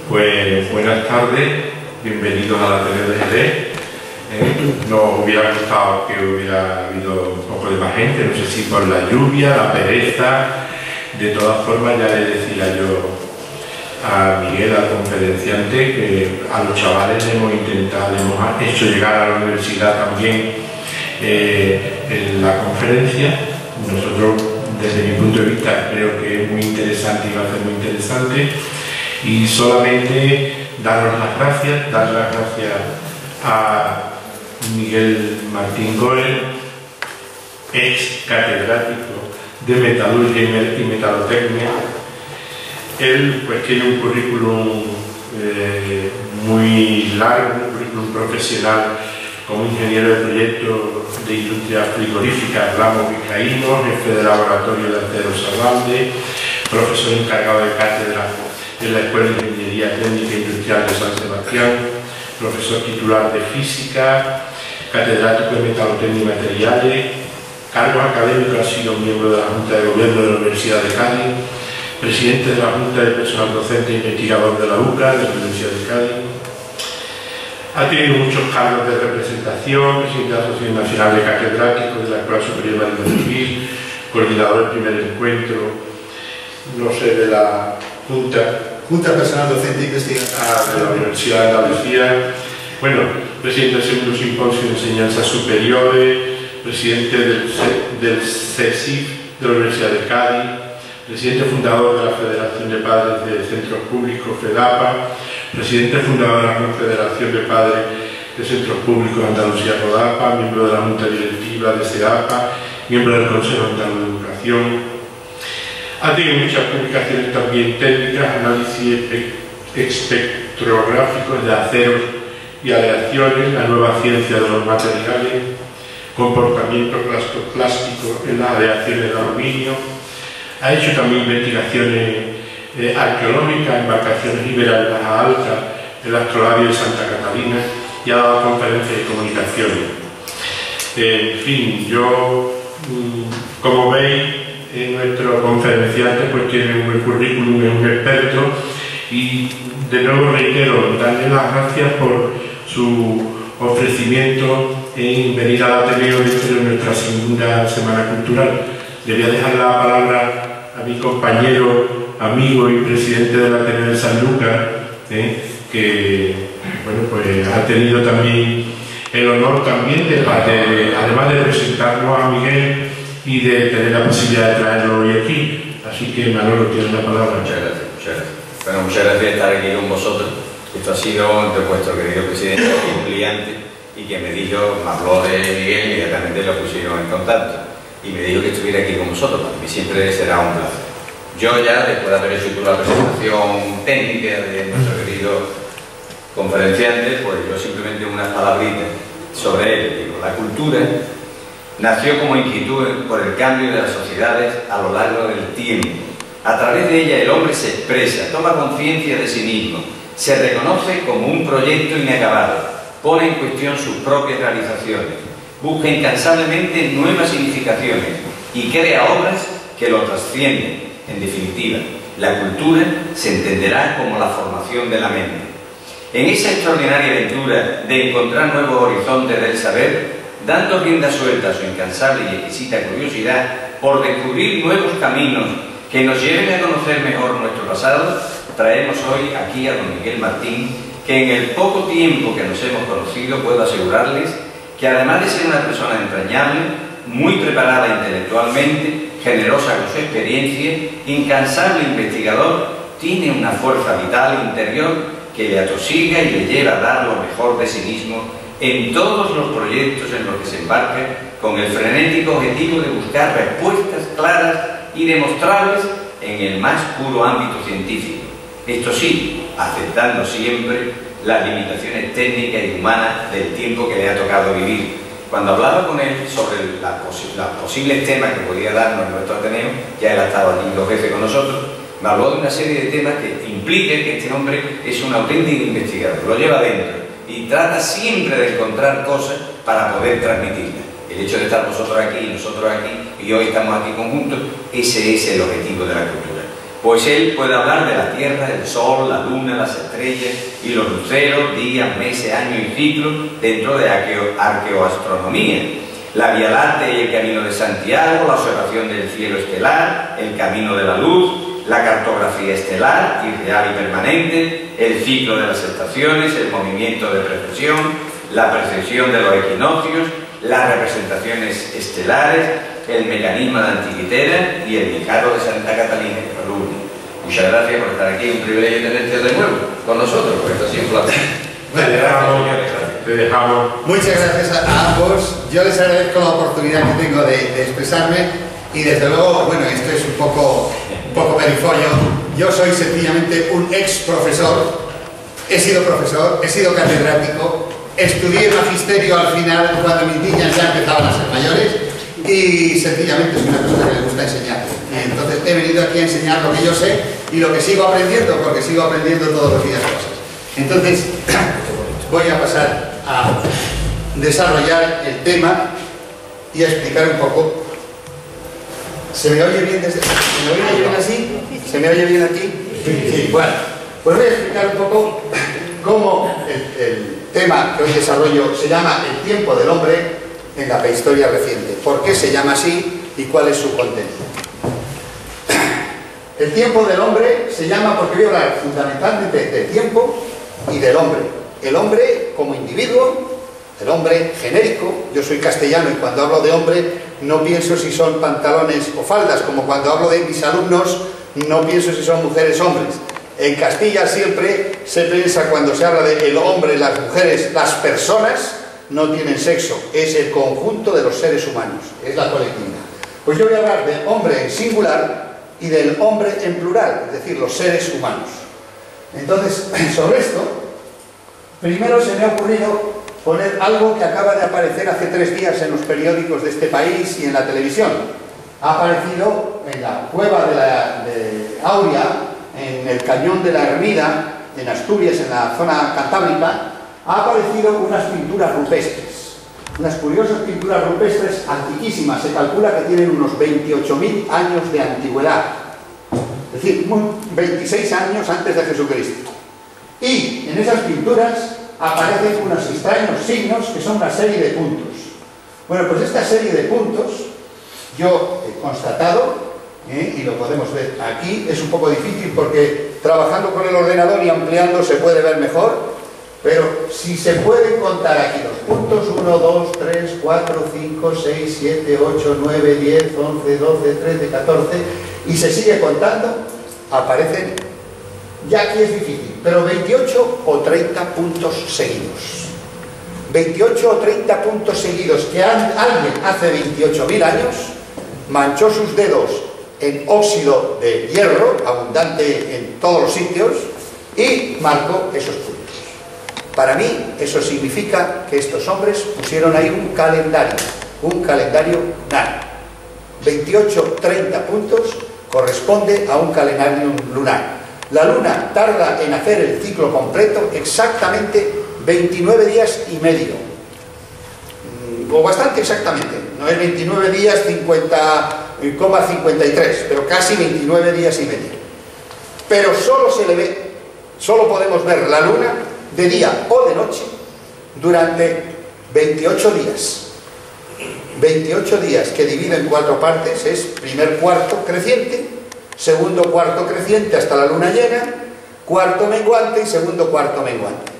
Pues buenas tardes, bienvenidos a la TNDG. Nos hubiera gustado que hubiera habido un poco de más gente, no sé si por la lluvia, la pereza. De todas formas, ya le decía yo a Miguel, al conferenciante, que a los chavales le hemos hecho llegar a la universidad también en la conferencia. Nosotros, desde mi punto de vista, creo que es muy interesante y va a ser muy interesante. Y solamente dar las gracias a Miguel Martín Goel, ex catedrático de metalurgia y metalotecnia. Él pues tiene un currículum muy largo, un currículum profesional como ingeniero de proyectos de industria frigorífica Ramos Vizcaíno, jefe de laboratorio de Altero Salvalde, profesor encargado de cátedra en la Escuela de Ingeniería Técnica e Industrial de San Sebastián, profesor titular de Física, catedrático de Metalotecnia y Materiales, cargos académicos, ha sido miembro de la Junta de Gobierno de la Universidad de Cádiz, presidente de la Junta de Personal Docente e Investigador de la UCA, de la Universidad de Cádiz. Ha tenido muchos cargos de representación, presidente de la Asociación Nacional de Catedráticos de la Escuela Superior de Marismo Civil, coordinador del primer encuentro, no sé, de la Junta Personal Docente e Investigador de la Universidad de Andalucía, bueno, presidente del segundo simposio de enseñanzas superiores, presidente del CESIF de la Universidad de Cádiz, presidente fundador de la Federación de Padres de Centros Públicos, FEDAPA, presidente fundador de la Confederación de Padres de Centros Públicos Andalucía, CODAPA, miembro de la Junta Directiva de SEAPA, miembro del Consejo Andaluz de Educación. Ha tenido muchas publicaciones también técnicas, análisis espectrográficos de aceros y aleaciones, la nueva ciencia de los materiales, comportamiento plástico en las aleaciones de aluminio. Ha hecho también investigaciones arqueológicas, embarcaciones liberales de Baja Alta, el astrolario de Santa Catalina, y ha dado conferencias de comunicaciones. En fin, yo, como veis, nuestro conferenciante pues tiene un buen currículum, es un experto, y de nuevo reitero, darle las gracias por su ofrecimiento en venir al Ateneo dentro de nuestra segunda Semana Cultural. Le voy a dejar la palabra a mi compañero, amigo y presidente del Ateneo de Sanlúcar, que bueno, pues ha tenido también el honor también además de presentarnos a Miguel y de tener la posibilidad de traerlo hoy aquí. Así que Manolo, tienes la palabra. Muchas gracias, muchas gracias. Bueno, muchas gracias de estar aquí con vosotros. Esto ha sido entre vuestro querido presidente un cliente y que me dijo, me habló de Miguel y inmediatamente lo pusieron en contacto y me dijo que estuviera aquí con vosotros. Para mí siempre será un placer. Yo ya, después de haber hecho la presentación técnica de nuestro querido conferenciante, pues yo simplemente unas palabritas sobre él. Digo, la cultura nació como inquietud por el cambio de las sociedades a lo largo del tiempo. A través de ella el hombre se expresa, toma conciencia de sí mismo, se reconoce como un proyecto inacabado, pone en cuestión sus propias realizaciones, busca incansablemente nuevas significaciones y crea obras que lo trascienden. En definitiva, la cultura se entenderá como la formación de la mente. En esa extraordinaria aventura de encontrar nuevos horizontes del saber, dando rienda suelta a su incansable y exquisita curiosidad por descubrir nuevos caminos que nos lleven a conocer mejor nuestro pasado, traemos hoy aquí a don Miguel Martín, que en el poco tiempo que nos hemos conocido puedo asegurarles que además de ser una persona entrañable, muy preparada intelectualmente, generosa con su experiencia, incansable investigador, tiene una fuerza vital interior que le atosiga y le lleva a dar lo mejor de sí mismo en todos los proyectos en los que se embarca, con el frenético objetivo de buscar respuestas claras y demostrables en el más puro ámbito científico. Esto sí, aceptando siempre las limitaciones técnicas y humanas del tiempo que le ha tocado vivir. Cuando hablaba con él sobre los posibles temas que podía darnos en nuestro Ateneo, ya él ha estado aquí 2 veces con nosotros, me habló de una serie de temas que implican que este hombre es un auténtico investigador, lo lleva dentro y trata siempre de encontrar cosas para poder transmitirlas. El hecho de estar vosotros aquí y nosotros aquí, y hoy estamos aquí conjuntos, ese es el objetivo de la cultura. pues él puede hablar de la Tierra, el Sol, la Luna, las estrellas y los luceros, días, meses, años y ciclos dentro de arqueoastronomía. La Vía Láctea y el Camino de Santiago, la observación del cielo estelar, el camino de la luz, la cartografía estelar, irreal y permanente, el ciclo de las estaciones, el movimiento de precesión, la precesión de los equinoccios, las representaciones estelares, el mecanismo de Antiquitera y el Vicario de Santa Catalina de Palurni. Muchas gracias por estar aquí, un privilegio tenerte de nuevo con nosotros, porque esto ha sido un placer. Te dejamos. Muchas gracias a ambos. Yo les agradezco la oportunidad que tengo de expresarme y desde luego, bueno, esto es un poco perifolio. Yo soy sencillamente un ex profesor, he sido catedrático, estudié magisterio al final cuando mis niñas ya empezaban a ser mayores y sencillamente soy una persona que le gusta enseñar. Entonces he venido aquí a enseñar lo que yo sé y lo que sigo aprendiendo, porque sigo aprendiendo todos los días cosas. Entonces voy a pasar a desarrollar el tema y a explicar un poco. ¿Se me oye bien desde... ¿Se me oye bien así? ¿Se me oye bien aquí? Sí. Bueno, pues voy a explicar un poco cómo el tema que hoy desarrollo se llama el tiempo del hombre en la prehistoria reciente. ¿Por qué se llama así y cuál es su contenido? El tiempo del hombre se llama porque voy a hablar fundamentalmente del tiempo y del hombre. El hombre como individuo, el hombre genérico. Yo soy castellano y cuando hablo de hombre no pienso si son pantalones o faldas, como cuando hablo de mis alumnos no pienso si son mujeres o hombres. En Castilla siempre se piensa, cuando se habla de el hombre, las mujeres, las personas no tienen sexo, es el conjunto de los seres humanos, es la colectividad. Pues yo voy a hablar del hombre en singular y del hombre en plural, es decir, los seres humanos. Entonces, sobre esto, primero se me ha ocurrido poner algo que acaba de aparecer hace 3 días en los periódicos de este país y en la televisión. Ha aparecido en la cueva de Auria, en el cañón de la Hermida, en Asturias, en la zona cantábrica, ha aparecido unas pinturas rupestres. Unas curiosas pinturas rupestres antiquísimas. Se calcula que tienen unos 28.000 años de antigüedad. Es decir, 26 años antes de Jesucristo. Y en esas pinturas aparecen unos extraños signos que son una serie de puntos. Bueno, pues esta serie de puntos yo he constatado, y lo podemos ver aquí, es un poco difícil porque trabajando con el ordenador y ampliando se puede ver mejor, pero si se pueden contar aquí los puntos, 1, 2, 3, 4, 5, 6, 7, 8, 9, 10, 11, 12, 13, 14, y se sigue contando, aparecen, ya aquí es difícil, pero 28 o 30 puntos seguidos. 28 o 30 puntos seguidos que alguien hace 28.000 años manchó sus dedos en óxido de hierro, abundante en todos los sitios, y marcó esos puntos. Para mí, eso significa que estos hombres pusieron ahí un calendario lunar. 28, 30 puntos corresponde a un calendario lunar. La luna tarda en hacer el ciclo completo exactamente 29 días y medio. O bastante exactamente. No es 29 días 50,53, pero casi 29 días y medio. Pero solo podemos ver la luna de día o de noche durante 28 días. 28 días que divido en 4 partes, es primer cuarto creciente, segundo cuarto creciente hasta la luna llena, cuarto menguante y segundo cuarto menguante.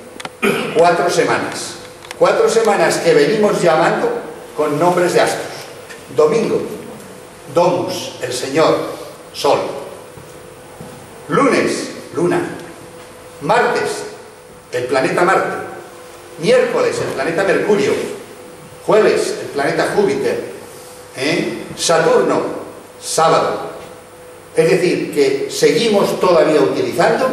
4 semanas. 4 semanas que venimos llamando con nombres de astros. Domingo, Domus, el Señor, Sol. Lunes, Luna. Martes, el planeta Marte. Miércoles, el planeta Mercurio. Jueves, el planeta Júpiter. Saturno, sábado. Es decir, que seguimos todavía utilizando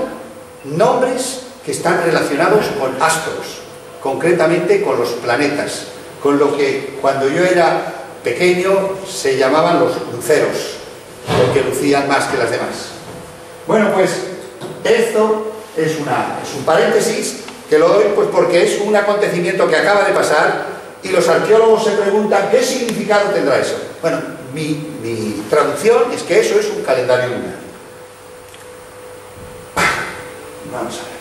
nombres que están relacionados con astros, concretamente con los planetas, con lo que cuando yo era pequeño se llamaban los luceros, porque lucían más que las demás. Bueno, pues esto es un paréntesis que lo doy pues porque es un acontecimiento que acaba de pasar y los arqueólogos se preguntan ¿qué significado tendrá eso? Bueno, mi traducción es que eso es un calendario lunar. Vamos a ver.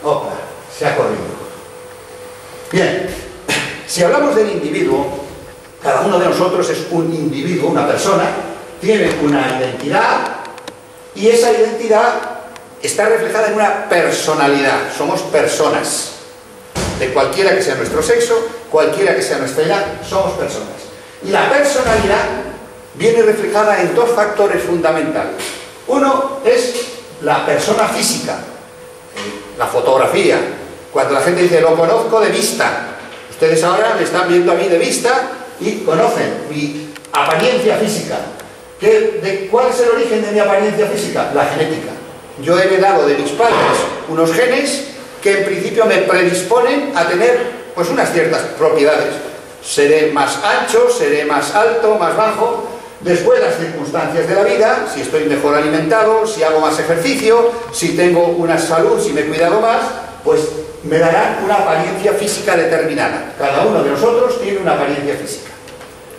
Opa, se ha corrido. Bien, si hablamos del individuo, cada uno de nosotros es un individuo, una persona, tiene una identidad y esa identidad está reflejada en una personalidad. Somos personas. De cualquiera que sea nuestro sexo, cualquiera que sea nuestra edad, somos personas. Y la personalidad viene reflejada en dos factores fundamentales. Uno es la persona física, la fotografía. Cuando la gente dice, lo conozco de vista, ustedes ahora me están viendo a mí de vista y conocen mi apariencia física. ¿Cuál es el origen de mi apariencia física? La genética. Yo he heredado de mis padres unos genes que en principio me predisponen a tener pues unas ciertas propiedades. Seré más ancho, seré más alto, más bajo. Después las circunstancias de la vida, si estoy mejor alimentado, si hago más ejercicio, si tengo una salud, si me he cuidado más, pues me darán una apariencia física determinada. Cada uno de nosotros tiene una apariencia física,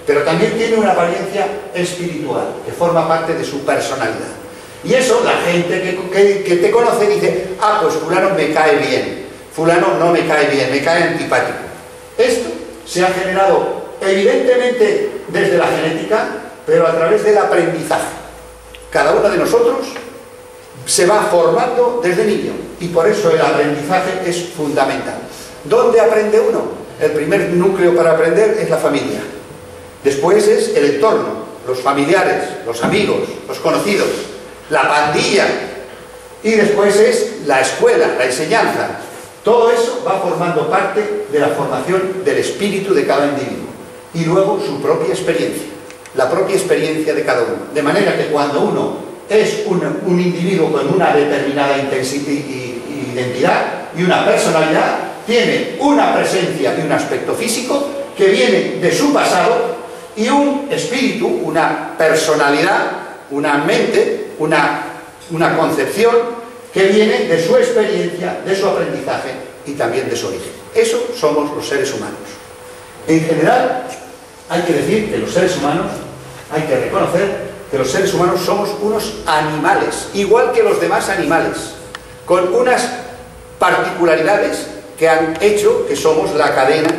pero también tiene una apariencia espiritual, que forma parte de su personalidad. Y eso, la gente que te conoce dice, ah, pues fulano me cae bien, fulano no me cae bien, me cae antipático. Esto se ha generado evidentemente desde la genética, pero a través del aprendizaje. Cada uno de nosotros se va formando desde niño y por eso el aprendizaje es fundamental. ¿Dónde aprende uno? El primer núcleo para aprender es la familia. Después es el entorno, los familiares, los amigos, los conocidos, la pandilla, y después es la escuela, la enseñanza. Todo eso va formando parte de la formación del espíritu de cada individuo y luego su propia experiencia, la propia experiencia de cada uno. De manera que cuando uno es un individuo con una determinada identidad y una personalidad, tiene una presencia y un aspecto físico que viene de su pasado y un espíritu, una personalidad, una mente, una concepción que viene de su experiencia, de su aprendizaje y también de su origen. Eso somos los seres humanos. En general, hay que decir que los seres humanos, hay que reconocer que los seres humanos somos unos animales, igual que los demás animales, con unas particularidades que han hecho que somos la cadena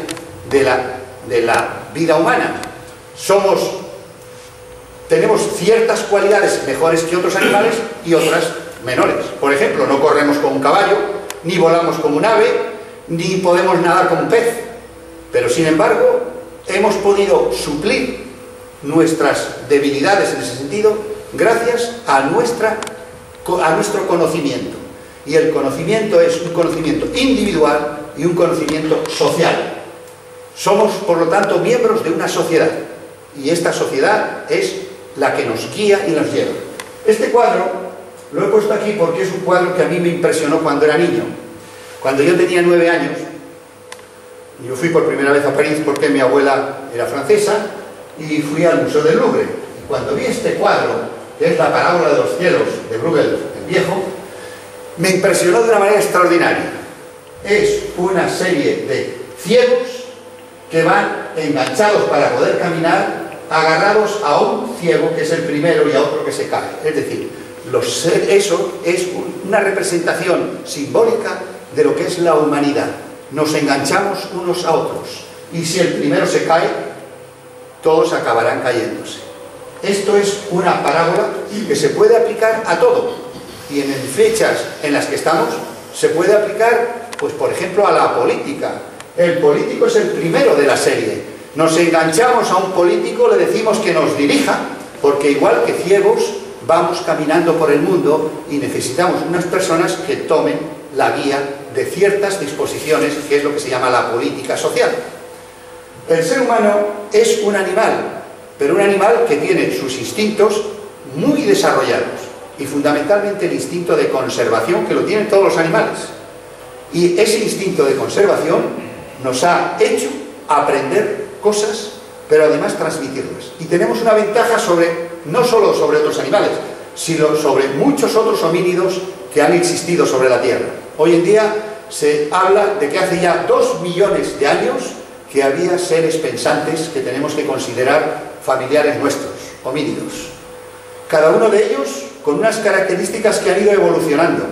de la vida humana. Tenemos ciertas cualidades mejores que otros animales y otras menores. Por ejemplo, no corremos como un caballo, ni volamos como un ave, ni podemos nadar como un pez. Pero sin embargo, hemos podido suplir nuestras debilidades en ese sentido gracias a nuestro conocimiento. Y el conocimiento es un conocimiento individual y un conocimiento social. Somos, por lo tanto, miembros de una sociedad. Y esta sociedad es la que nos guía y nos lleva. Este cuadro lo he puesto aquí porque es un cuadro que a mí me impresionó cuando era niño. Cuando yo tenía 9 años, yo fui por primera vez a París porque mi abuela era francesa y fui al Museo del Louvre. Y cuando vi este cuadro, que es la parábola de los cielos de Bruegel el Viejo, me impresionó de una manera extraordinaria. Es una serie de ciegos que van enganchados para poder caminar, agarrados a un ciego que es el primero y a otro que se cae. Es decir, eso es una representación simbólica de lo que es la humanidad. Nos enganchamos unos a otros y si el primero se cae, todos acabarán cayéndose. Esto es una parábola que se puede aplicar a todo y en fechas en las que estamos se puede aplicar, pues por ejemplo, a la política. El político es el primero de la serie. Nos enganchamos a un político, le decimos que nos dirija, porque igual que ciegos vamos caminando por el mundo y necesitamos unas personas que tomen la guía de ciertas disposiciones, que es lo que se llama la política social. El ser humano es un animal, pero un animal que tiene sus instintos muy desarrollados y fundamentalmente el instinto de conservación que lo tienen todos los animales. Y ese instinto de conservación nos ha hecho aprender cosas, pero además transmitirlas. Y tenemos una ventaja no solo sobre otros animales, sino sobre muchos otros homínidos que han existido sobre la Tierra. Hoy en día se habla de que hace ya 2 millones de años que había seres pensantes que tenemos que considerar familiares nuestros, homínidos. Cada uno de ellos con unas características que han ido evolucionando.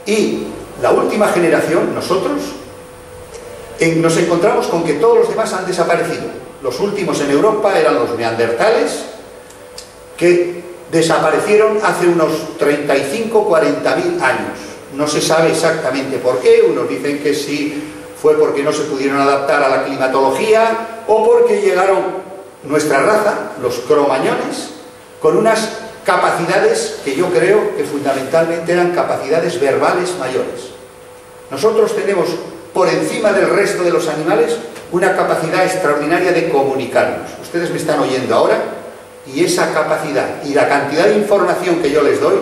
Y la última generación, nosotros, nos encontramos con que todos los demás han desaparecido. Los últimos en Europa eran los neandertales, que desaparecieron hace unos 35 o 40.000 años. No se sabe exactamente por qué. Unos dicen que sí fue porque no se pudieron adaptar a la climatología, o porque llegaron nuestra raza, los cromañones, con unas capacidades que yo creo que fundamentalmente eran capacidades verbales mayores. Nosotros tenemos, por encima del resto de los animales, una capacidad extraordinaria de comunicarnos. Ustedes me están oyendo ahora, y esa capacidad y la cantidad de información que yo les doy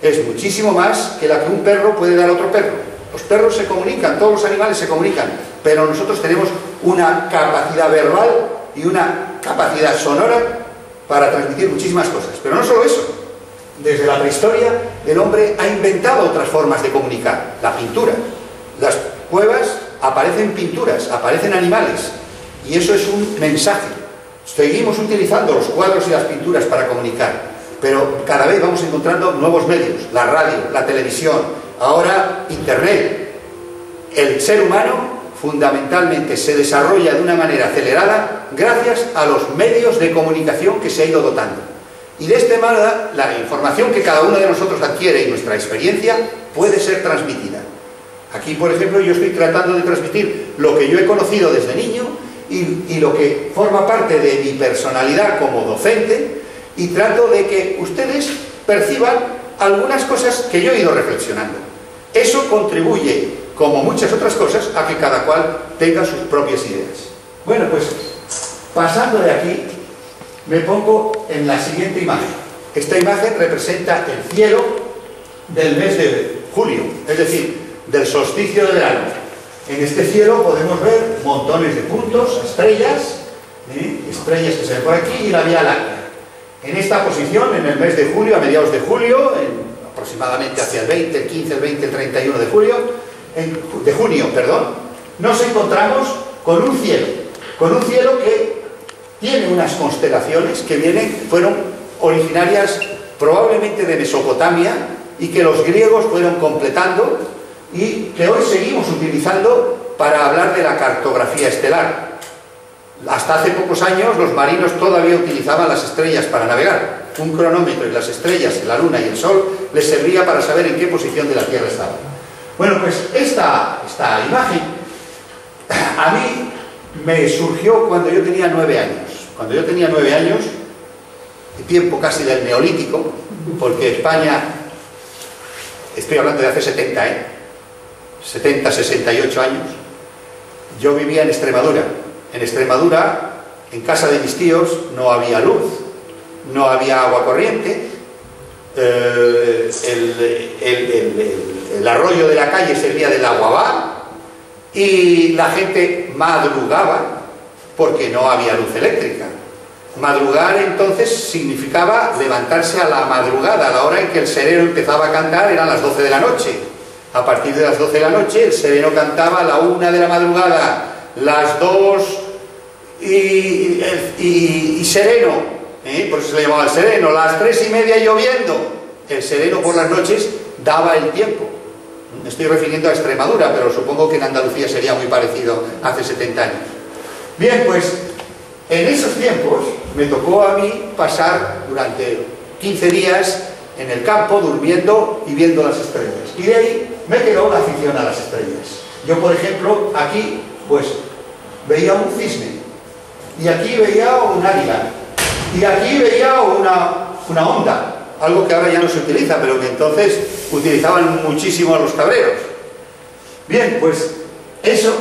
es muchísimo más que la que un perro puede dar a otro perro. Los perros se comunican, todos los animales se comunican, pero nosotros tenemos una capacidad verbal y una capacidad sonora para transmitir muchísimas cosas. Pero no solo eso. Desde la prehistoria el hombre ha inventado otras formas de comunicar. La pintura. Las cuevas aparecen pinturas, aparecen animales, y eso es un mensaje. Seguimos utilizando los cuadros y las pinturas para comunicar, pero cada vez vamos encontrando nuevos medios, la radio, la televisión, ahora internet. El ser humano fundamentalmente se desarrolla de una manera acelerada gracias a los medios de comunicación que se ha ido dotando. Y de este modo la información que cada uno de nosotros adquiere y nuestra experiencia puede ser transmitida. Aquí, por ejemplo, yo estoy tratando de transmitir lo que yo he conocido desde niño y lo que forma parte de mi personalidad como docente, y trato de que ustedes perciban algunas cosas que yo he ido reflexionando. Eso contribuye, como muchas otras cosas, a que cada cual tenga sus propias ideas. Bueno, pues pasando de aquí, me pongo en la siguiente imagen. Esta imagen representa el cielo del mes de julio, es decir, del solsticio de verano. En este cielo podemos ver montones de puntos, estrellas, estrellas que se ven por aquí, y la Vía Láctea. En esta posición, en el mes de julio, a mediados de julio, aproximadamente hacia el 20, el 15, el 20, el 31 de julio, de junio, nos encontramos con un cielo que tiene unas constelaciones que fueron originarias probablemente de Mesopotamia, y que los griegos fueron completando, y que hoy seguimos utilizando para hablar de la cartografía estelar. Hasta hace pocos años los marinos todavía utilizaban las estrellas para navegar. Un cronómetro y las estrellas, la luna y el sol, les servía para saber en qué posición de la Tierra estaban. Bueno, pues esta imagen a mí me surgió cuando yo tenía 9 años. Cuando yo tenía 9 años, tiempo casi del Neolítico, porque España, estoy hablando de hace 70, 68 años, yo vivía en Extremadura. En Extremadura, en casa de mis tíos, no había luz, no había agua corriente, el arroyo de la calle servía del aguabá, y la gente madrugaba porque no había luz eléctrica. Madrugar entonces significaba levantarse a la madrugada, a la hora en que el sereno empezaba a cantar, eran las 12 de la noche. A partir de las 12 de la noche el sereno cantaba a la 1 de la madrugada, las 2 y sereno, por eso se le llamaba el sereno, las 3:30 lloviendo. El sereno por las noches daba el tiempo. Me estoy refiriendo a Extremadura, pero supongo que en Andalucía sería muy parecido hace 70 años. Bien, pues en esos tiempos me tocó a mí pasar durante 15 días en el campo durmiendo y viendo las estrellas. Y de ahí me quedó la afición a las estrellas. Yo, por ejemplo, aquí pues veía un cisne, y aquí veía un águila, y aquí veía una onda, algo que ahora ya no se utiliza, pero que entonces utilizaban muchísimo a los cabreros. Bien, pues eso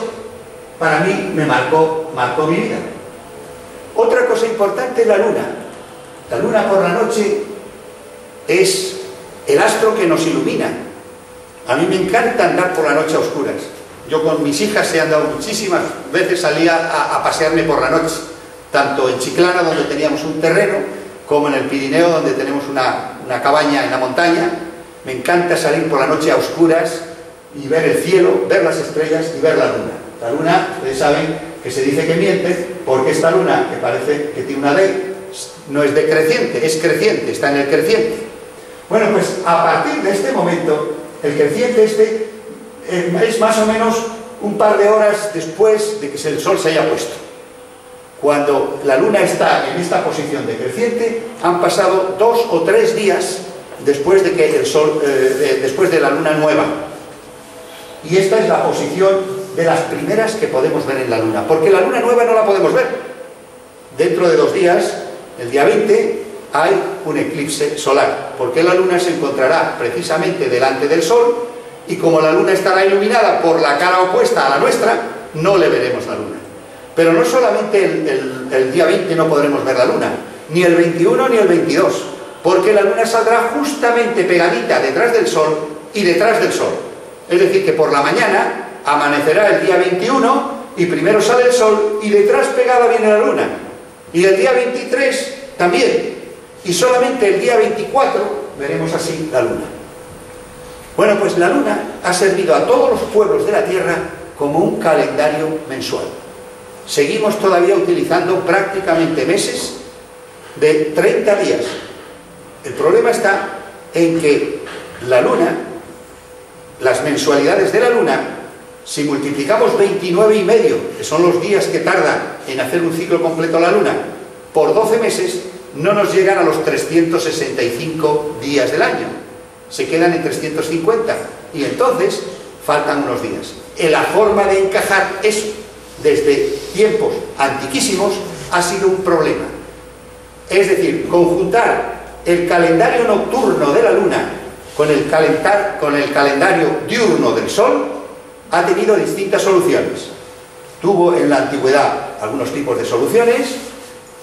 para mí me marcó mi vida. Otra cosa importante es la luna. La luna por la noche es el astro que nos ilumina. A mí me encanta andar por la noche a oscuras. Yo con mis hijas he andado muchísimas veces, salía a pasearme por la noche, tanto en Chiclana, donde teníamos un terreno, como en el Pirineo, donde tenemos una cabaña en la montaña. Me encanta salir por la noche a oscuras y ver el cielo, ver las estrellas y ver la luna. La luna, ustedes saben que se dice que miente, porque esta luna, que parece que tiene una ley, no es decreciente, es creciente, está en el creciente. Bueno, pues a partir de este momento El creciente este es más o menos un par de horas después de que el Sol se haya puesto. Cuando la Luna está en esta posición de creciente, han pasado 2 o 3 días después de que el Sol, después de la Luna nueva. Y esta es la posición de las primeras que podemos ver en la Luna, porque la Luna nueva no la podemos ver. Dentro de 2 días, el día 20, hay un eclipse solar, porque la Luna se encontrará precisamente delante del Sol, y como la Luna estará iluminada por la cara opuesta a la nuestra, no le veremos la Luna. Pero no solamente el día 20 no podremos ver la Luna, ni el 21 ni el 22, porque la Luna saldrá justamente pegadita detrás del Sol y detrás del Sol. Es decir, que por la mañana amanecerá el día 21 y primero sale el Sol y detrás pegada viene la Luna. Y el día 23 también. Y solamente el día 24 veremos así la Luna. Bueno, pues la Luna ha servido a todos los pueblos de la Tierra como un calendario mensual. Seguimos todavía utilizando prácticamente meses de 30 días. El problema está en que la Luna, las mensualidades de la Luna, si multiplicamos 29,5, que son los días que tarda en hacer un ciclo completo la Luna, por 12 meses, no nos llegan a los 365 días del año. Se quedan en 350 y entonces faltan unos días. La forma de encajar eso desde tiempos antiquísimos ha sido un problema. Es decir, conjuntar el calendario nocturno de la Luna con el calendario diurno del Sol ha tenido distintas soluciones. Tuvo en la antigüedad algunos tipos de soluciones,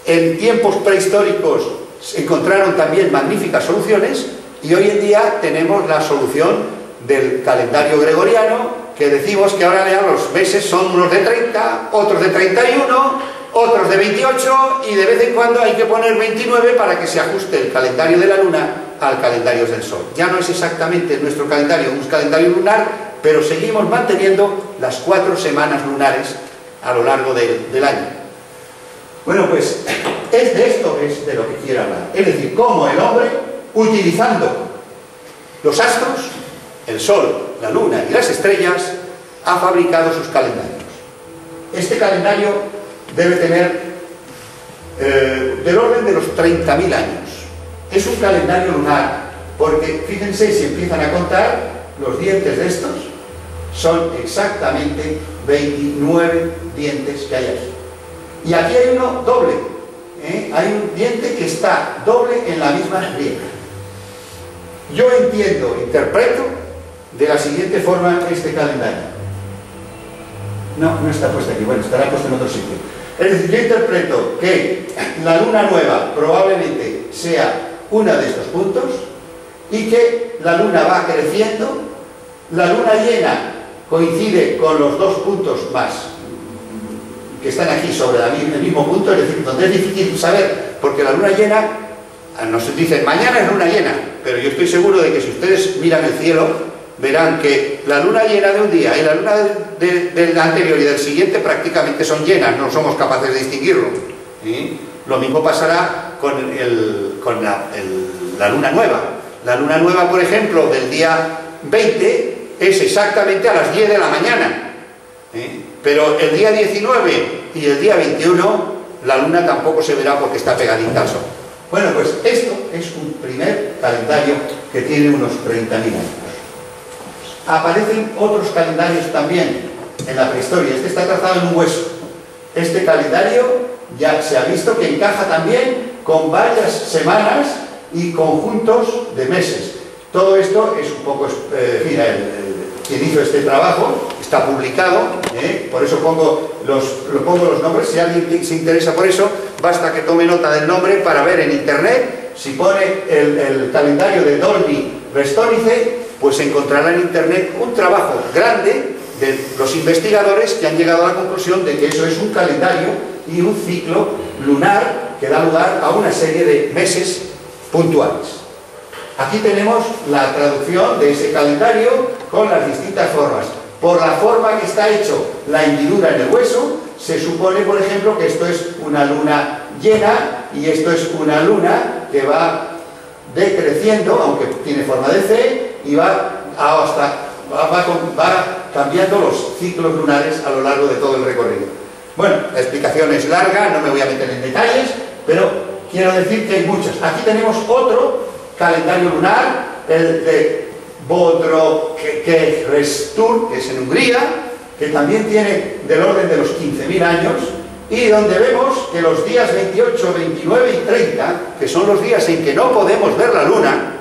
en tiempos prehistóricos se encontraron también magníficas soluciones, y hoy en día tenemos la solución del calendario gregoriano, que decimos que ahora ya los meses son unos de 30, otros de 31, otros de 28, y de vez en cuando hay que poner 29 para que se ajuste el calendario de la Luna al calendario del Sol. Ya no es exactamente nuestro calendario un calendario lunar, pero seguimos manteniendo las 4 semanas lunares a lo largo del año. Bueno, pues es de esto es de lo que quiero hablar. Es decir, cómo el hombre, utilizando los astros, el Sol, la Luna y las estrellas, ha fabricado sus calendarios. Este calendario debe tener del orden de los 30.000 años. Es un calendario lunar, porque fíjense, si empiezan a contar, los dientes de estos son exactamente 29 dientes que hay aquí. Y aquí hay uno doble, hay un diente que está doble en la misma riega. Yo interpreto de la siguiente forma este calendario. No está puesto aquí, bueno, estará puesto en otro sitio. Es decir, yo interpreto que la Luna nueva probablemente sea uno de estos puntos y que la Luna va creciendo, la Luna llena coincide con los 2 puntos más que están aquí sobre el mismo punto, es decir, donde es difícil saber, porque la Luna llena, nos dicen mañana es Luna llena, pero yo estoy seguro de que si ustedes miran el cielo, verán que la Luna llena de un día y la Luna del anterior y del siguiente prácticamente son llenas, no somos capaces de distinguirlo. Lo mismo pasará con la Luna nueva. La Luna nueva, por ejemplo, del día 20 es exactamente a las 10 de la mañana. Pero el día 19 y el día 21 la Luna tampoco se verá porque está pegadita al Sol. Bueno, pues esto es un primer calendario que tiene unos 30.000 años. Aparecen otros calendarios también en la prehistoria. Este está trazado en un hueso. Este calendario ya se ha visto que encaja también con varias semanas y conjuntos de meses. Todo esto es un poco... quien hizo este trabajo está publicado, por eso pongo los nombres. Si alguien se interesa por eso, basta que tome nota del nombre para ver en internet. Si pone el calendario de Dolby Restonice, pues encontrará en internet un trabajo grande de los investigadores que han llegado a la conclusión de que eso es un calendario y un ciclo lunar que da lugar a una serie de meses puntuales. Aquí tenemos la traducción de ese calendario con las distintas formas. Por la forma que está hecho la hendidura en el hueso, se supone, por ejemplo, que esto es una luna llena y esto es una luna que va decreciendo, aunque tiene forma de C, y va va cambiando los ciclos lunares a lo largo de todo el recorrido. Bueno, la explicación es larga, no me voy a meter en detalles, pero quiero decir que hay muchas. Aquí tenemos otro calendario lunar, el de Bodrogkeresztúr, que es en Hungría, que también tiene del orden de los 15.000 años, y donde vemos que los días 28, 29 y 30, que son los días en que no podemos ver la luna,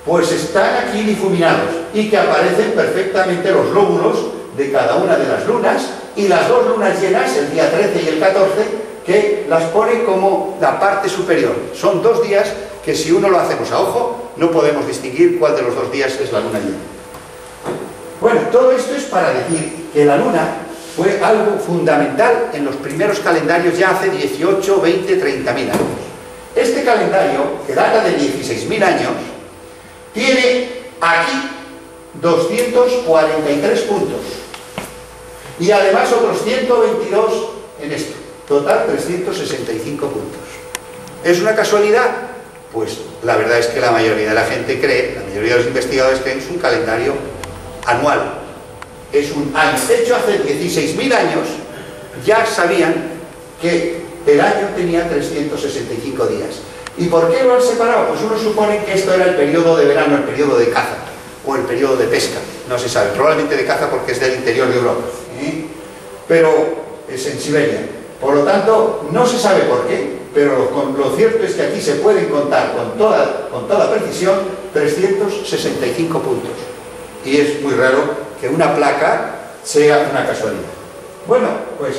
pues están aquí difuminados y que aparecen perfectamente los lóbulos de cada una de las lunas, y las dos lunas llenas, el día 13 y el 14, que las pone como la parte superior. Son dos días que si uno lo hacemos a ojo, no podemos distinguir cuál de los dos días es la luna llena. Bueno, todo esto es para decir que la luna fue algo fundamental en los primeros calendarios ya hace 18, 20, 30.000 años. Este calendario, que data de 16.000 años, tiene aquí 243 puntos y además otros 122 en esto, total 365 puntos. ¿Es una casualidad? Pues la verdad es que la mayoría de la gente cree, la mayoría de los investigadores creen que es un calendario anual, es un año. De hecho, hace 16.000 años ya sabían que el año tenía 365 días. ¿Y por qué lo han separado? Pues uno supone que esto era el periodo de verano, el periodo de caza, o el periodo de pesca, no se sabe, probablemente de caza porque es del interior de Europa, pero es en Siberia. Por lo tanto, no se sabe por qué, pero lo cierto es que aquí se pueden contar con toda precisión 365 puntos. Y es muy raro que una placa sea una casualidad. Bueno, pues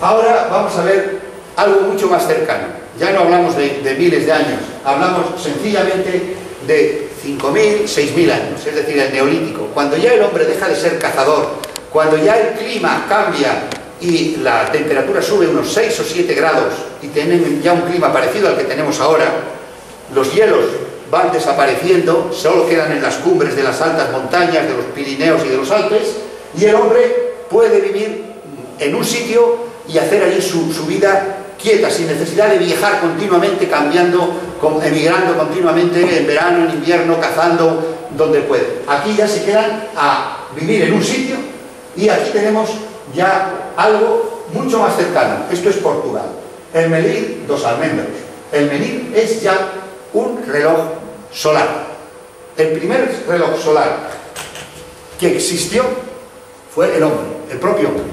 ahora vamos a ver algo mucho más cercano. Ya no hablamos de miles de años, hablamos sencillamente de 5.000, 6.000 años, es decir, el Neolítico. Cuando ya el hombre deja de ser cazador, cuando ya el clima cambia y la temperatura sube unos 6 o 7 grados y tienen ya un clima parecido al que tenemos ahora, los hielos van desapareciendo, solo quedan en las cumbres de las altas montañas, de los Pirineos y de los Alpes, y el hombre puede vivir en un sitio y hacer allí su vida quieta, sin necesidad de viajar continuamente, cambiando, emigrando continuamente, en verano, en invierno, cazando, donde puede. Aquí ya se quedan a vivir en un sitio, y aquí tenemos ya algo mucho más cercano. Esto es Portugal. El Medir dos Almendros. El Medir es ya un reloj solar. El primer reloj solar que existió fue el hombre, el propio hombre.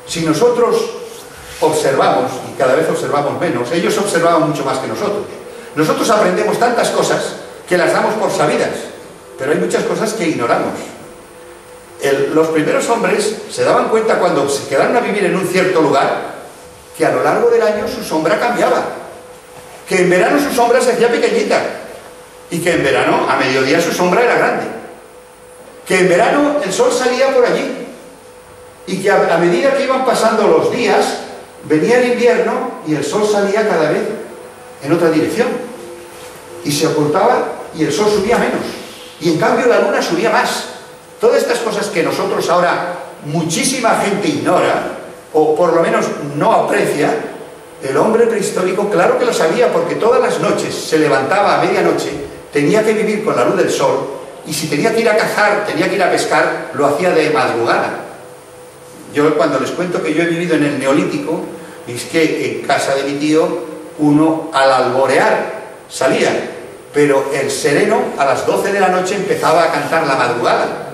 Si nosotros observamos, y cada vez observamos menos, ellos observaban mucho más que nosotros. Nosotros aprendemos tantas cosas que las damos por sabidas, pero hay muchas cosas que ignoramos. Los primeros hombres se daban cuenta cuando se quedaron a vivir en un cierto lugar que a lo largo del año su sombra cambiaba, que en verano su sombra se hacía pequeñita y que en verano a mediodía su sombra era grande, que en verano el sol salía por allí y que a medida que iban pasando los días venía el invierno y el sol salía cada vez en otra dirección y se ocultaba y el sol subía menos y en cambio la luna subía más. Todas estas cosas que nosotros ahora muchísima gente ignora o por lo menos no aprecia, el hombre prehistórico claro que lo sabía, porque todas las noches se levantaba a medianoche, tenía que vivir con la luz del sol, y si tenía que ir a cazar, tenía que ir a pescar, lo hacía de madrugada. Yo cuando les cuento que yo he vivido en el Neolítico, es que en casa de mi tío uno al alborear salía, pero el sereno a las 12 de la noche empezaba a cantar la madrugada,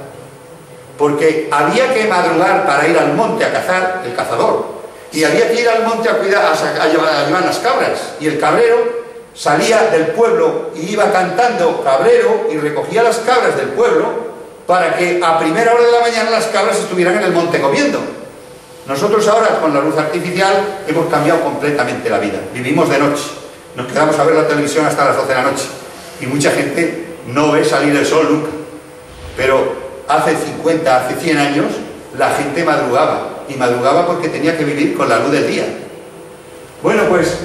porque había que madrugar para ir al monte a cazar, el cazador, y había que ir al monte a cuidar, a llevar las cabras, y el cabrero salía del pueblo y iba cantando cabrero y recogía las cabras del pueblo para que a primera hora de la mañana las cabras estuvieran en el monte comiendo. Nosotros ahora con la luz artificial hemos cambiado completamente la vida, vivimos de noche, nos quedamos a ver la televisión hasta las 12 de la noche y mucha gente no ve salir el sol nunca, pero hace 50, hace 100 años la gente madrugaba, y madrugaba porque tenía que vivir con la luz del día. Bueno, pues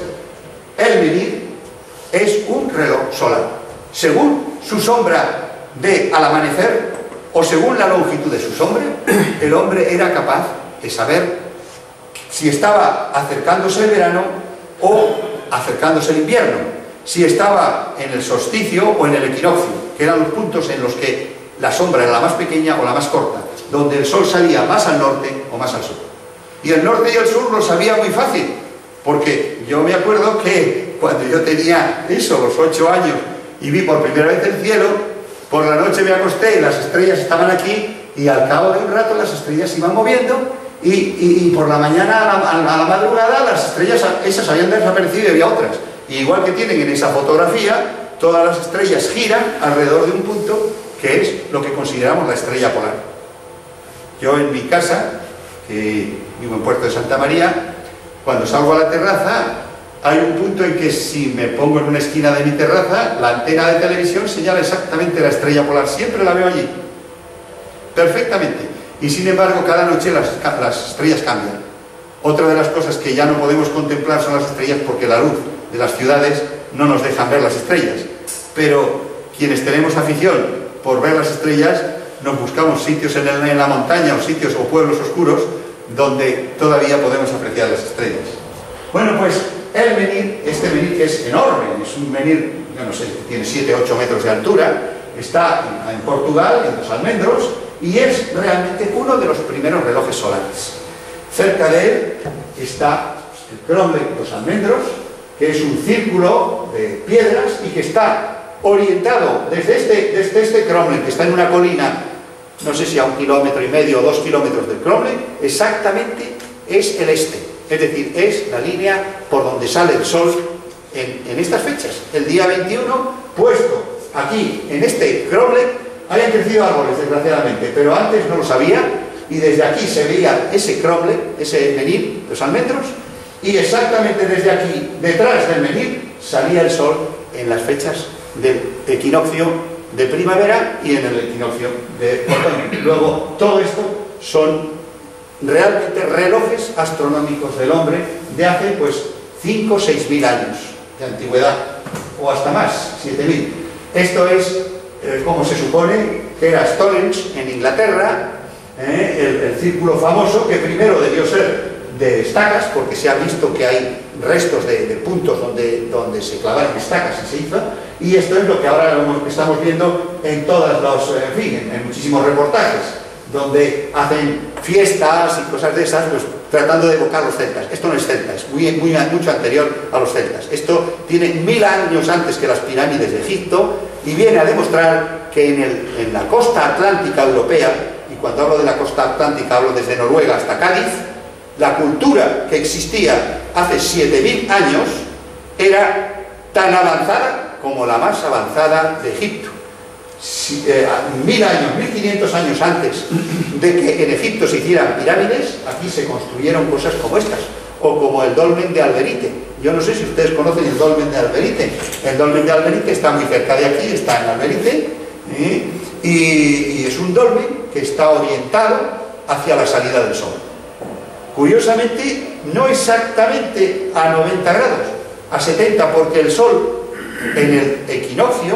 el Medir es un reloj solar. Según su sombra ve al amanecer, o según la longitud de su sombra, el hombre era capaz de saber si estaba acercándose el verano o acercándose el invierno, si estaba en el solsticio o en el equinoccio. que eran los puntos en los que la sombra era la más pequeña o la más corta, donde el sol salía más al norte o más al sur. Y el norte y el sur lo sabía muy fácil, porque yo me acuerdo que cuando yo tenía eso, los 8 años, y vi por primera vez el cielo, por la noche me acosté y las estrellas estaban aquí, y al cabo de un rato las estrellas se iban moviendo, y por la mañana a la madrugada las estrellas esas habían desaparecido y había otras. Y igual que tienen en esa fotografía, todas las estrellas giran alrededor de un punto que es lo que consideramos la estrella polar. Yo en mi casa, que vivo en Puerto de Santa María, cuando salgo a la terraza, hay un punto en que si me pongo en una esquina de mi terraza, la antena de televisión señala exactamente la estrella polar, siempre la veo allí, perfectamente. Y sin embargo, cada noche las estrellas cambian. Otra de las cosas que ya no podemos contemplar son las estrellas porque la luz de las ciudades no nos dejan ver las estrellas. Pero quienes tenemos afición por ver las estrellas, nos buscamos sitios en la montaña o sitios o pueblos oscuros donde todavía podemos apreciar las estrellas. Bueno, pues el menhir, este menhir que es enorme, es un menhir, yo no sé, tiene 7-8 metros de altura, está en Portugal, en Los Almendros, y es realmente uno de los primeros relojes solares. Cerca de él está el Cromlech Los Almendros, que es un círculo de piedras y que está orientado desde este Cromlech, que está en una colina, no sé si a 1,5 kilómetros o 2 kilómetros del Cromlech, exactamente es el este, es decir, es la línea por donde sale el sol en estas fechas. El día 21, puesto aquí en este Cromlech, habían crecido árboles, desgraciadamente, pero antes no lo sabía, y desde aquí se veía ese Cromlech, ese menhir, Los Almendros, y exactamente desde aquí, detrás del menhir, salía el sol en las fechas del equinoccio de primavera y en el equinoccio de otoño. Luego, todo esto son realmente relojes astronómicos del hombre de hace, pues, 5 o 6 mil años de antigüedad, o hasta más, 7.000. Esto es como se supone que era Stonehenge en Inglaterra, el círculo famoso que primero debió ser de estacas, porque se ha visto que hay restos de puntos donde se clavaron estacas y se hizo, y esto es lo que ahora estamos viendo en todas los, en fin, en muchísimos reportajes, donde hacen fiestas y cosas de esas, pues tratando de evocar los celtas. Esto no es celta, es mucho anterior a los celtas. Esto tiene 1000 años antes que las pirámides de Egipto, y viene a demostrar que en la costa atlántica europea, y cuando hablo de la costa atlántica hablo desde Noruega hasta Cádiz, la cultura que existía hace 7000 años era tan avanzada como la más avanzada de Egipto. 1000 años, 1500 años antes de que en Egipto se hicieran pirámides, aquí se construyeron cosas como estas, o como el dolmen de Alberite. Yo no sé si ustedes conocen el dolmen de Alberite. El dolmen de Alberite está muy cerca de aquí, está en Alberite, y es un dolmen que está orientado hacia la salida del sol. Curiosamente, no exactamente a 90 grados, a 70, porque el sol en el equinoccio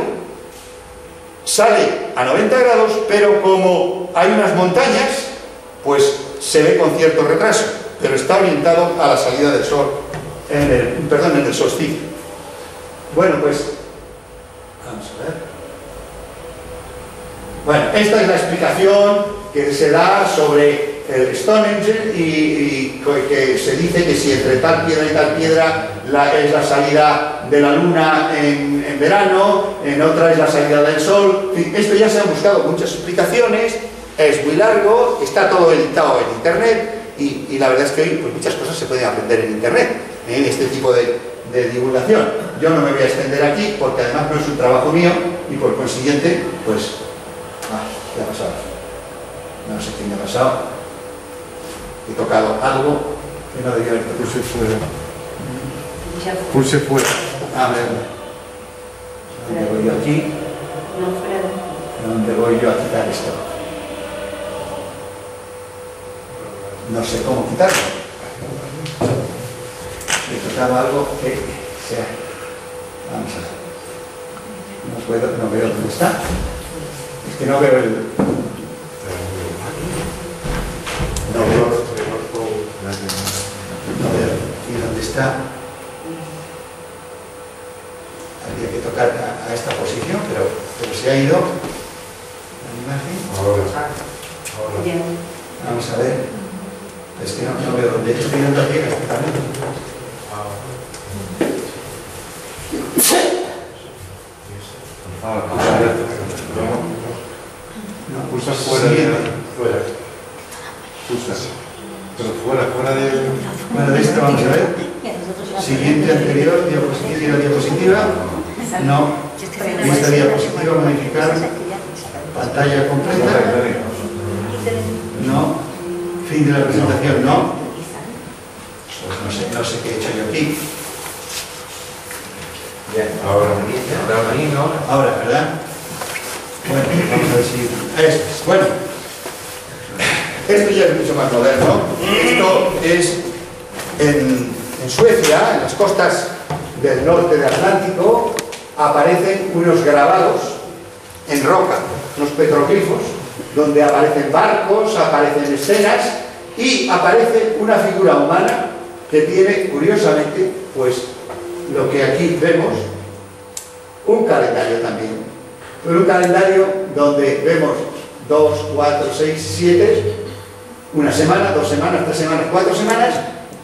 sale a 90 grados, pero como hay unas montañas, pues se ve con cierto retraso, pero está orientado a la salida del sol, en el solsticio. Bueno, pues, vamos a ver. Bueno, esta es la explicación que se da sobre el Stonehenge y que se dice que si entre tal piedra y tal piedra es la salida de la luna en verano, en otra es la salida del sol. Esto ya se han buscado muchas explicaciones, es muy largo, está todo editado en internet y la verdad es que hoy pues, muchas cosas se pueden aprender en internet, en este tipo de divulgación. Yo no me voy a extender aquí porque además no es un trabajo mío y por consiguiente, pues, ¿qué ha pasado? No sé qué me ha pasado. He tocado algo que no debía haber tocado. Pulse fuera. Pulse fuera. A ver. ¿Dónde voy yo aquí? ¿Dónde voy yo a quitar esto? No sé cómo quitarlo. He tocado algo que sea. Vamos a ver. No puedo, no veo dónde está. Es que no veo el. No veo. No veo aquí dónde está. Habría que tocar a esta posición, pero ¿Se ha ido la imagen? Ahora. Vamos a ver. Es que no veo dónde estoy mirando aquí también. No, pulsa fuera de... Fuera. Pulsa. Pero fuera de... Bueno, de esto vamos a ver. Siguiente, anterior, diapositiva, diapositiva. No. Esta diapositiva, modificar. Pantalla completa. No. Fin de la presentación, no. Pues no sé qué he hecho yo aquí. Bien. Ahora. Ahora, ¿verdad? Bueno, vamos a ver si... Esto es. Bueno. Esto ya es mucho más moderno. Esto es en Suecia, en las costas del norte del Atlántico, aparecen unos grabados en roca, unos petroglifos, donde aparecen barcos, aparecen escenas y aparece una figura humana que tiene, curiosamente, pues lo que aquí vemos, un calendario también. Un calendario donde vemos 2, 4, 6, 7, una semana, 2 semanas, 3 semanas, 4 semanas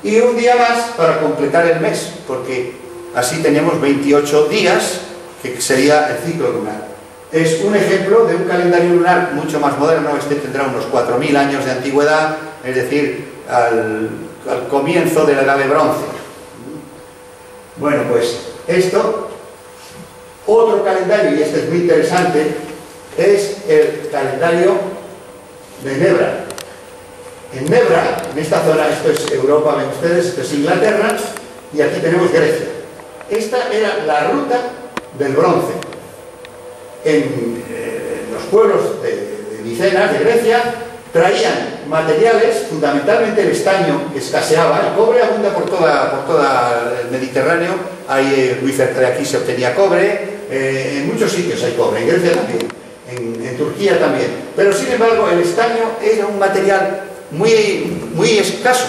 y un día más para completar el mes, porque así tenemos 28 días, que sería el ciclo lunar. Es un ejemplo de un calendario lunar mucho más moderno. Este tendrá unos 4000 años de antigüedad, es decir, al comienzo de la Edad de Bronce. Bueno, pues esto, otro calendario, y este es muy interesante, es el calendario de Nebra. En Nebra, en esta zona, esto es Europa, ven ustedes, esto es Inglaterra, y aquí tenemos Grecia. Esta era la ruta del bronce. En los pueblos de Micenas, de Grecia, traían materiales, fundamentalmente el estaño que escaseaba. El cobre abunda por toda el Mediterráneo. Hay muy cerca de aquí se obtenía cobre, en muchos sitios hay cobre, en Grecia también, en Turquía también. Pero sin embargo el estaño era un material muy escaso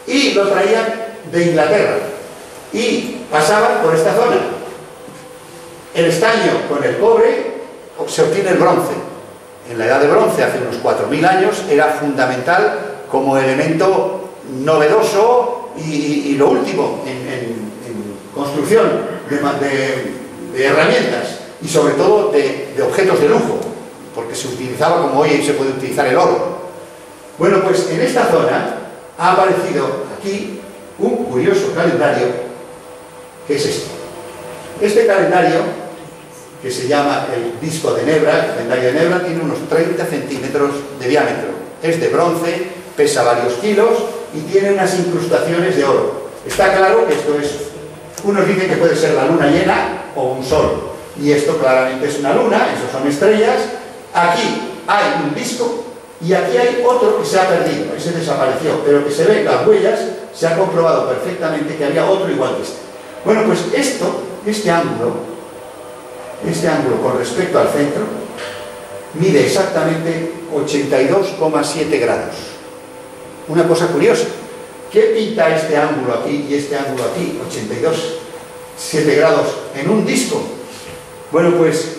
y lo traían de Inglaterra y pasaban por esta zona. El estaño con el cobre se obtiene el bronce. En la Edad de Bronce, hace unos 4000 años, era fundamental como elemento novedoso y lo último en construcción de herramientas y sobre todo de objetos de lujo, porque se utilizaba como hoy se puede utilizar el oro. Bueno, pues en esta zona ha aparecido aquí un curioso calendario que es este. Este calendario, que se llama el disco de Nebra, el calendario de Nebra, tiene unos 30 centímetros de diámetro. Es de bronce, pesa varios kilos y tiene unas incrustaciones de oro. Está claro que esto es, unos dicen que puede ser la luna llena o un sol, y esto claramente es una luna, esos son estrellas. Aquí hay un disco y aquí hay otro que se ha perdido, ese desapareció, pero que se ven las huellas, se ha comprobado perfectamente que había otro igual que este. Bueno, pues este ángulo con respecto al centro mide exactamente 82,7 grados. Una cosa curiosa, ¿qué pinta este ángulo aquí y este ángulo aquí, 82,7 grados en un disco? Bueno, pues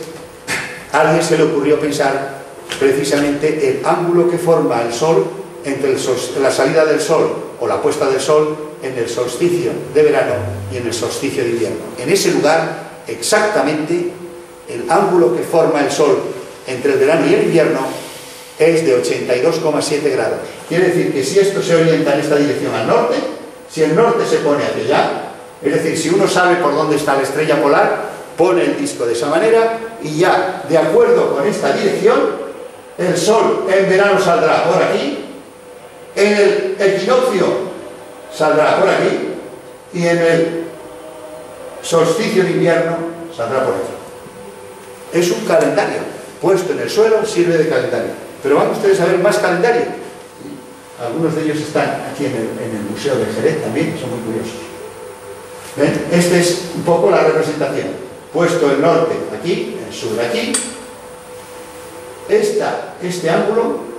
a alguien se le ocurrió pensar precisamente el ángulo que forma el Sol entre la salida del Sol o la puesta del Sol en el solsticio de verano y en el solsticio de invierno. En ese lugar, exactamente, el ángulo que forma el Sol entre el verano y el invierno es de 82,7 grados. Quiere decir que si esto se orienta en esta dirección al norte, si el norte se pone hacia allá, es decir, si uno sabe por dónde está la estrella polar, pone el disco de esa manera y ya, de acuerdo con esta dirección, el Sol en verano saldrá por aquí, en el equinoccio saldrá por aquí y en el solsticio de invierno saldrá por aquí. Es un calendario puesto en el suelo, sirve de calendario. Pero van ustedes a ver más calendario. Algunos de ellos están aquí en el Museo de Jerez también, son muy curiosos. ¿Ven? Esta es un poco la representación. Puesto el norte aquí, el sur aquí. Este ángulo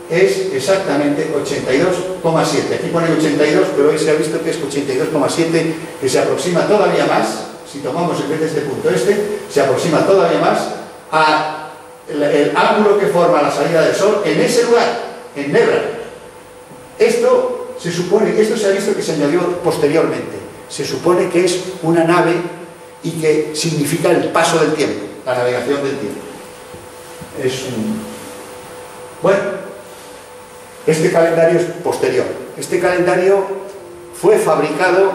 es exactamente 82,7. Aquí pone 82, pero hoy se ha visto que es 82,7, que se aproxima todavía más. Si tomamos en vez de este punto se aproxima todavía más el ángulo que forma la salida del Sol en ese lugar, en Nebra. Esto se supone, esto se ha visto que se añadió posteriormente. Se supone que es una nave y que significa el paso del tiempo, la navegación del tiempo. Bueno, este calendario es posterior. Este calendario fue fabricado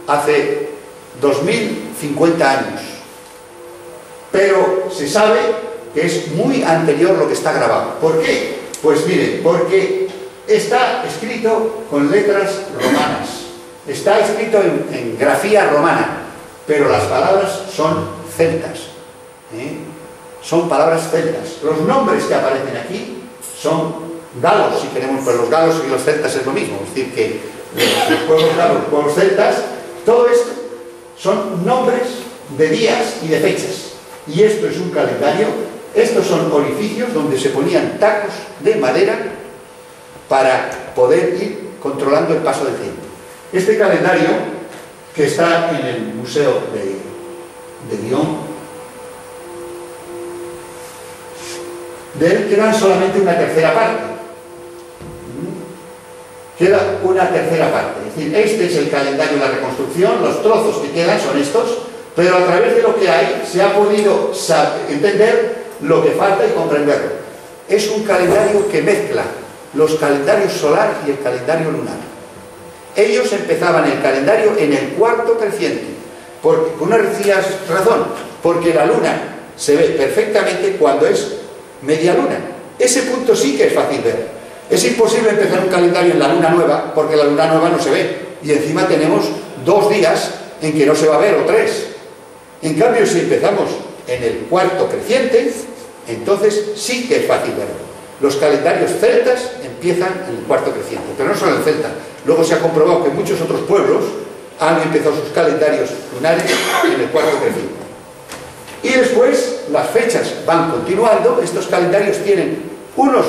hace 2050 años, pero se sabe que es muy anterior lo que está grabado. ¿Por qué? Pues miren, porque está escrito con letras romanas, está escrito en grafía romana, pero las palabras son celtas, son palabras celtas. Los nombres que aparecen aquí son galos, si queremos, pues los galos y los celtas es lo mismo, es decir, que los pueblos galos, los pueblos celtas, todo esto son nombres de días y de fechas. Y esto es un calendario, estos son orificios donde se ponían tacos de madera para poder ir controlando el paso del tiempo. Este calendario, que está en el Museo de Lyon, de él quedan solamente una tercera parte. Queda una tercera parte. Es decir, este es el calendario de la reconstrucción, los trozos que quedan son estos, pero a través de lo que hay se ha podido entender lo que falta y comprenderlo. Es un calendario que mezcla los calendarios solar y el calendario lunar. Ellos empezaban el calendario en el cuarto creciente, por una sencilla razón, porque la luna se ve perfectamente cuando es media luna. Ese punto sí que es fácil ver. Es imposible empezar un calendario en la luna nueva, porque la luna nueva no se ve, y encima tenemos 2 días en que no se va a ver, o 3. En cambio, si empezamos en el cuarto creciente, entonces sí que es fácil verlo. Los calendarios celtas empiezan en el cuarto creciente, pero no solo en celta. Luego se ha comprobado que muchos otros pueblos han empezado sus calendarios lunares en el cuarto creciente. Y después las fechas van continuando. Estos calendarios tienen unos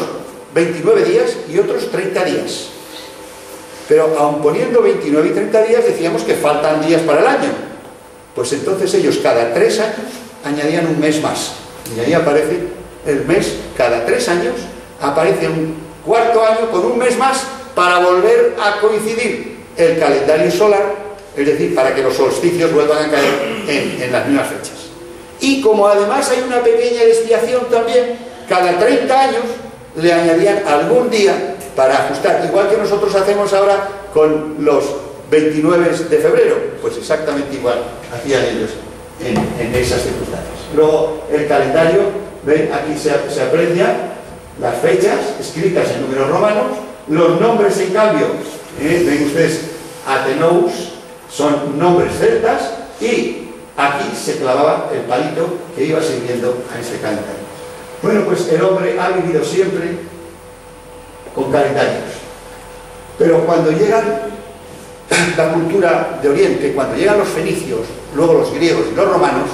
29 días y otros 30 días. Pero aun poniendo 29 y 30 días, decíamos que faltan días para el año. Pues entonces ellos cada 3 años añadían un mes más. Y ahí aparece el mes, cada 3 años aparece un cuarto año con un mes más para volver a coincidir el calendario solar, es decir, para que los solsticios vuelvan a caer en las mismas fechas. Y como además hay una pequeña desviación también, cada 30 años le añadían algún día para ajustar, igual que nosotros hacemos ahora con los 29 de febrero, pues exactamente igual hacían ellos en esas circunstancias. Luego el calendario, ven, aquí se aprecia las fechas escritas en números romanos, los nombres en cambio, ven ustedes, Atenous, son nombres celtas, y aquí se clavaba el palito que iba sirviendo a ese calendario. Bueno, pues el hombre ha vivido siempre con calendarios, pero cuando llegan la cultura de Oriente, cuando llegan los fenicios, luego los griegos y los romanos,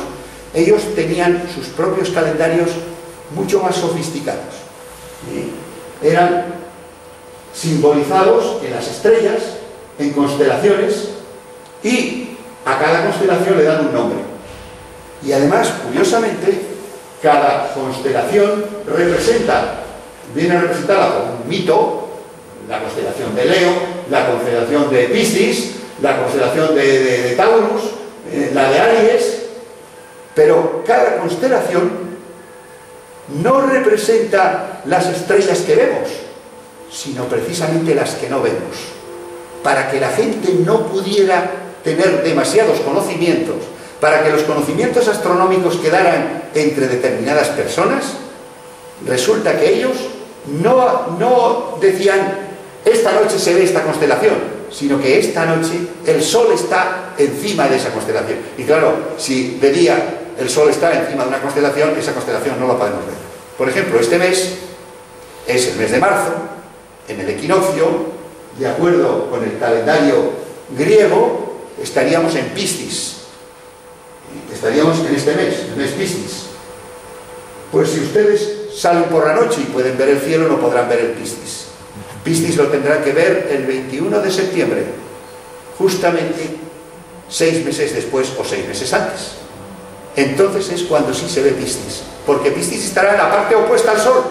ellos tenían sus propios calendarios mucho más sofisticados. Eran simbolizados en las estrellas, en constelaciones, y a cada constelación le dan un nombre. Y además, curiosamente, cada constelación viene representada por un mito, la constelación de Leo, la constelación de Piscis, la constelación de Taurus, la de Aries, pero cada constelación no representa las estrellas que vemos, sino precisamente las que no vemos, para que la gente no pudiera tener demasiados conocimientos, para que los conocimientos astronómicos quedaran entre determinadas personas. Resulta que ellos no decían esta noche se ve esta constelación, sino que esta noche el Sol está encima de esa constelación. Y claro, si de día el Sol está encima de una constelación, esa constelación no la podemos ver. Por ejemplo, este mes es el mes de marzo, en el equinoccio, de acuerdo con el calendario griego, estaríamos en Piscis. Estaríamos en este mes, el mes Piscis. Pues si ustedes salen por la noche y pueden ver el cielo, no podrán ver el Piscis. Piscis lo tendrán que ver el 21 de septiembre, justamente 6 meses después o 6 meses antes. Entonces es cuando sí se ve Piscis. porque Piscis estará en la parte opuesta al Sol.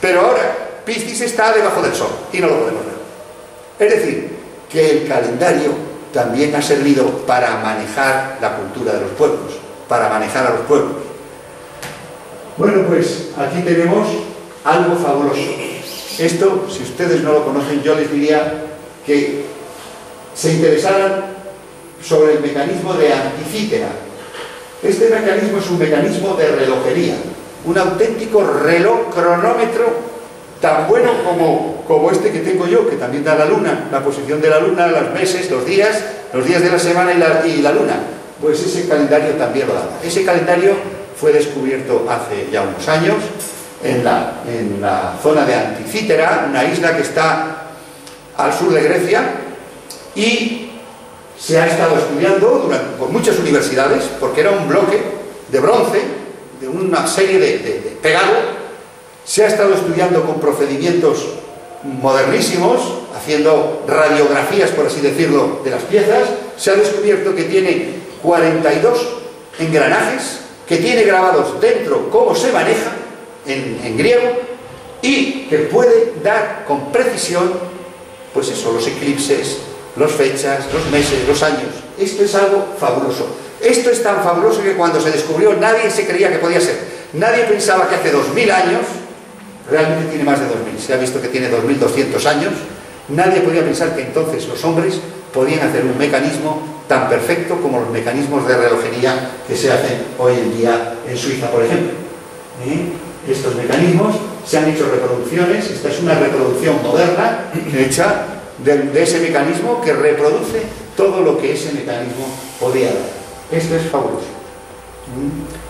Pero ahora, Piscis está debajo del Sol y no lo podemos ver. Es decir, que el calendario también ha servido para manejar la cultura de los pueblos, para manejar a los pueblos. Bueno, pues aquí tenemos algo fabuloso. Esto, si ustedes no lo conocen, yo les diría que se interesaran sobre el mecanismo de Anticítera. Este mecanismo es un mecanismo de relojería, un auténtico reloj cronómetro tan bueno como este que tengo yo, que también da la luna, la posición de la luna, los meses, los días de la semana y la luna. Pues ese calendario también lo da. Ese calendario fue descubierto hace ya unos años en la zona de Anticítera, una isla que está al sur de Grecia, y se ha estado estudiando por muchas universidades, porque era un bloque de bronce, de una serie de pegado. Se ha estado estudiando con procedimientos modernísimos, haciendo radiografías, por así decirlo, de las piezas. Se ha descubierto que tiene 42 engranajes, que tiene grabados dentro cómo se maneja en griego, y que puede dar con precisión, pues eso, los eclipses, las fechas, los meses, los años. Esto es algo fabuloso. Esto es tan fabuloso que cuando se descubrió nadie se creía que podía ser. Nadie pensaba que hace 2000 años, realmente tiene más de 2000, se ha visto que tiene 2200 años, nadie podía pensar que entonces los hombres podían hacer un mecanismo tan perfecto como los mecanismos de relojería que se hacen hoy en día en Suiza, por ejemplo. Estos mecanismos se han hecho reproducciones. Esta es una reproducción moderna hecha de ese mecanismo que reproduce todo lo que ese mecanismo podía dar. Esto es fabuloso.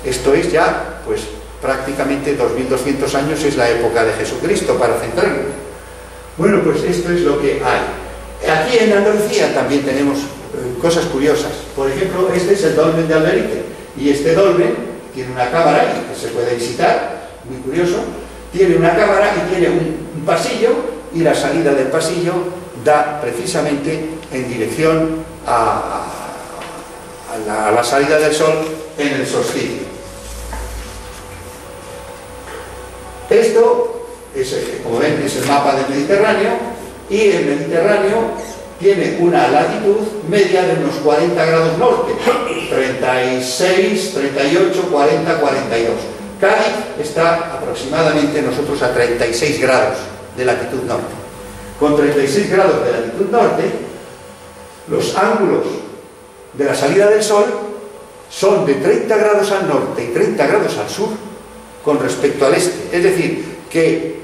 Esto es ya, pues prácticamente 2200 años, es la época de Jesucristo, para centrarnos. Bueno, pues esto es lo que hay. Aquí en Andalucía también tenemos cosas curiosas. Por ejemplo, este es el dolmen de Alberite, y este dolmen tiene una cámara ahí que se puede visitar, muy curioso. Tiene una cámara y tiene un pasillo, y la salida del pasillo da precisamente en dirección a la salida del sol en el solsticio. Esto es, como ven, es el mapa del Mediterráneo, y el Mediterráneo tiene una latitud media de unos 40 grados norte, 36, 38, 40, 42. Cádiz está aproximadamente nosotros a 36 grados de latitud norte. Con 36 grados de latitud norte, los ángulos de la salida del sol son de 30 grados al norte y 30 grados al sur con respecto al este. Es decir, que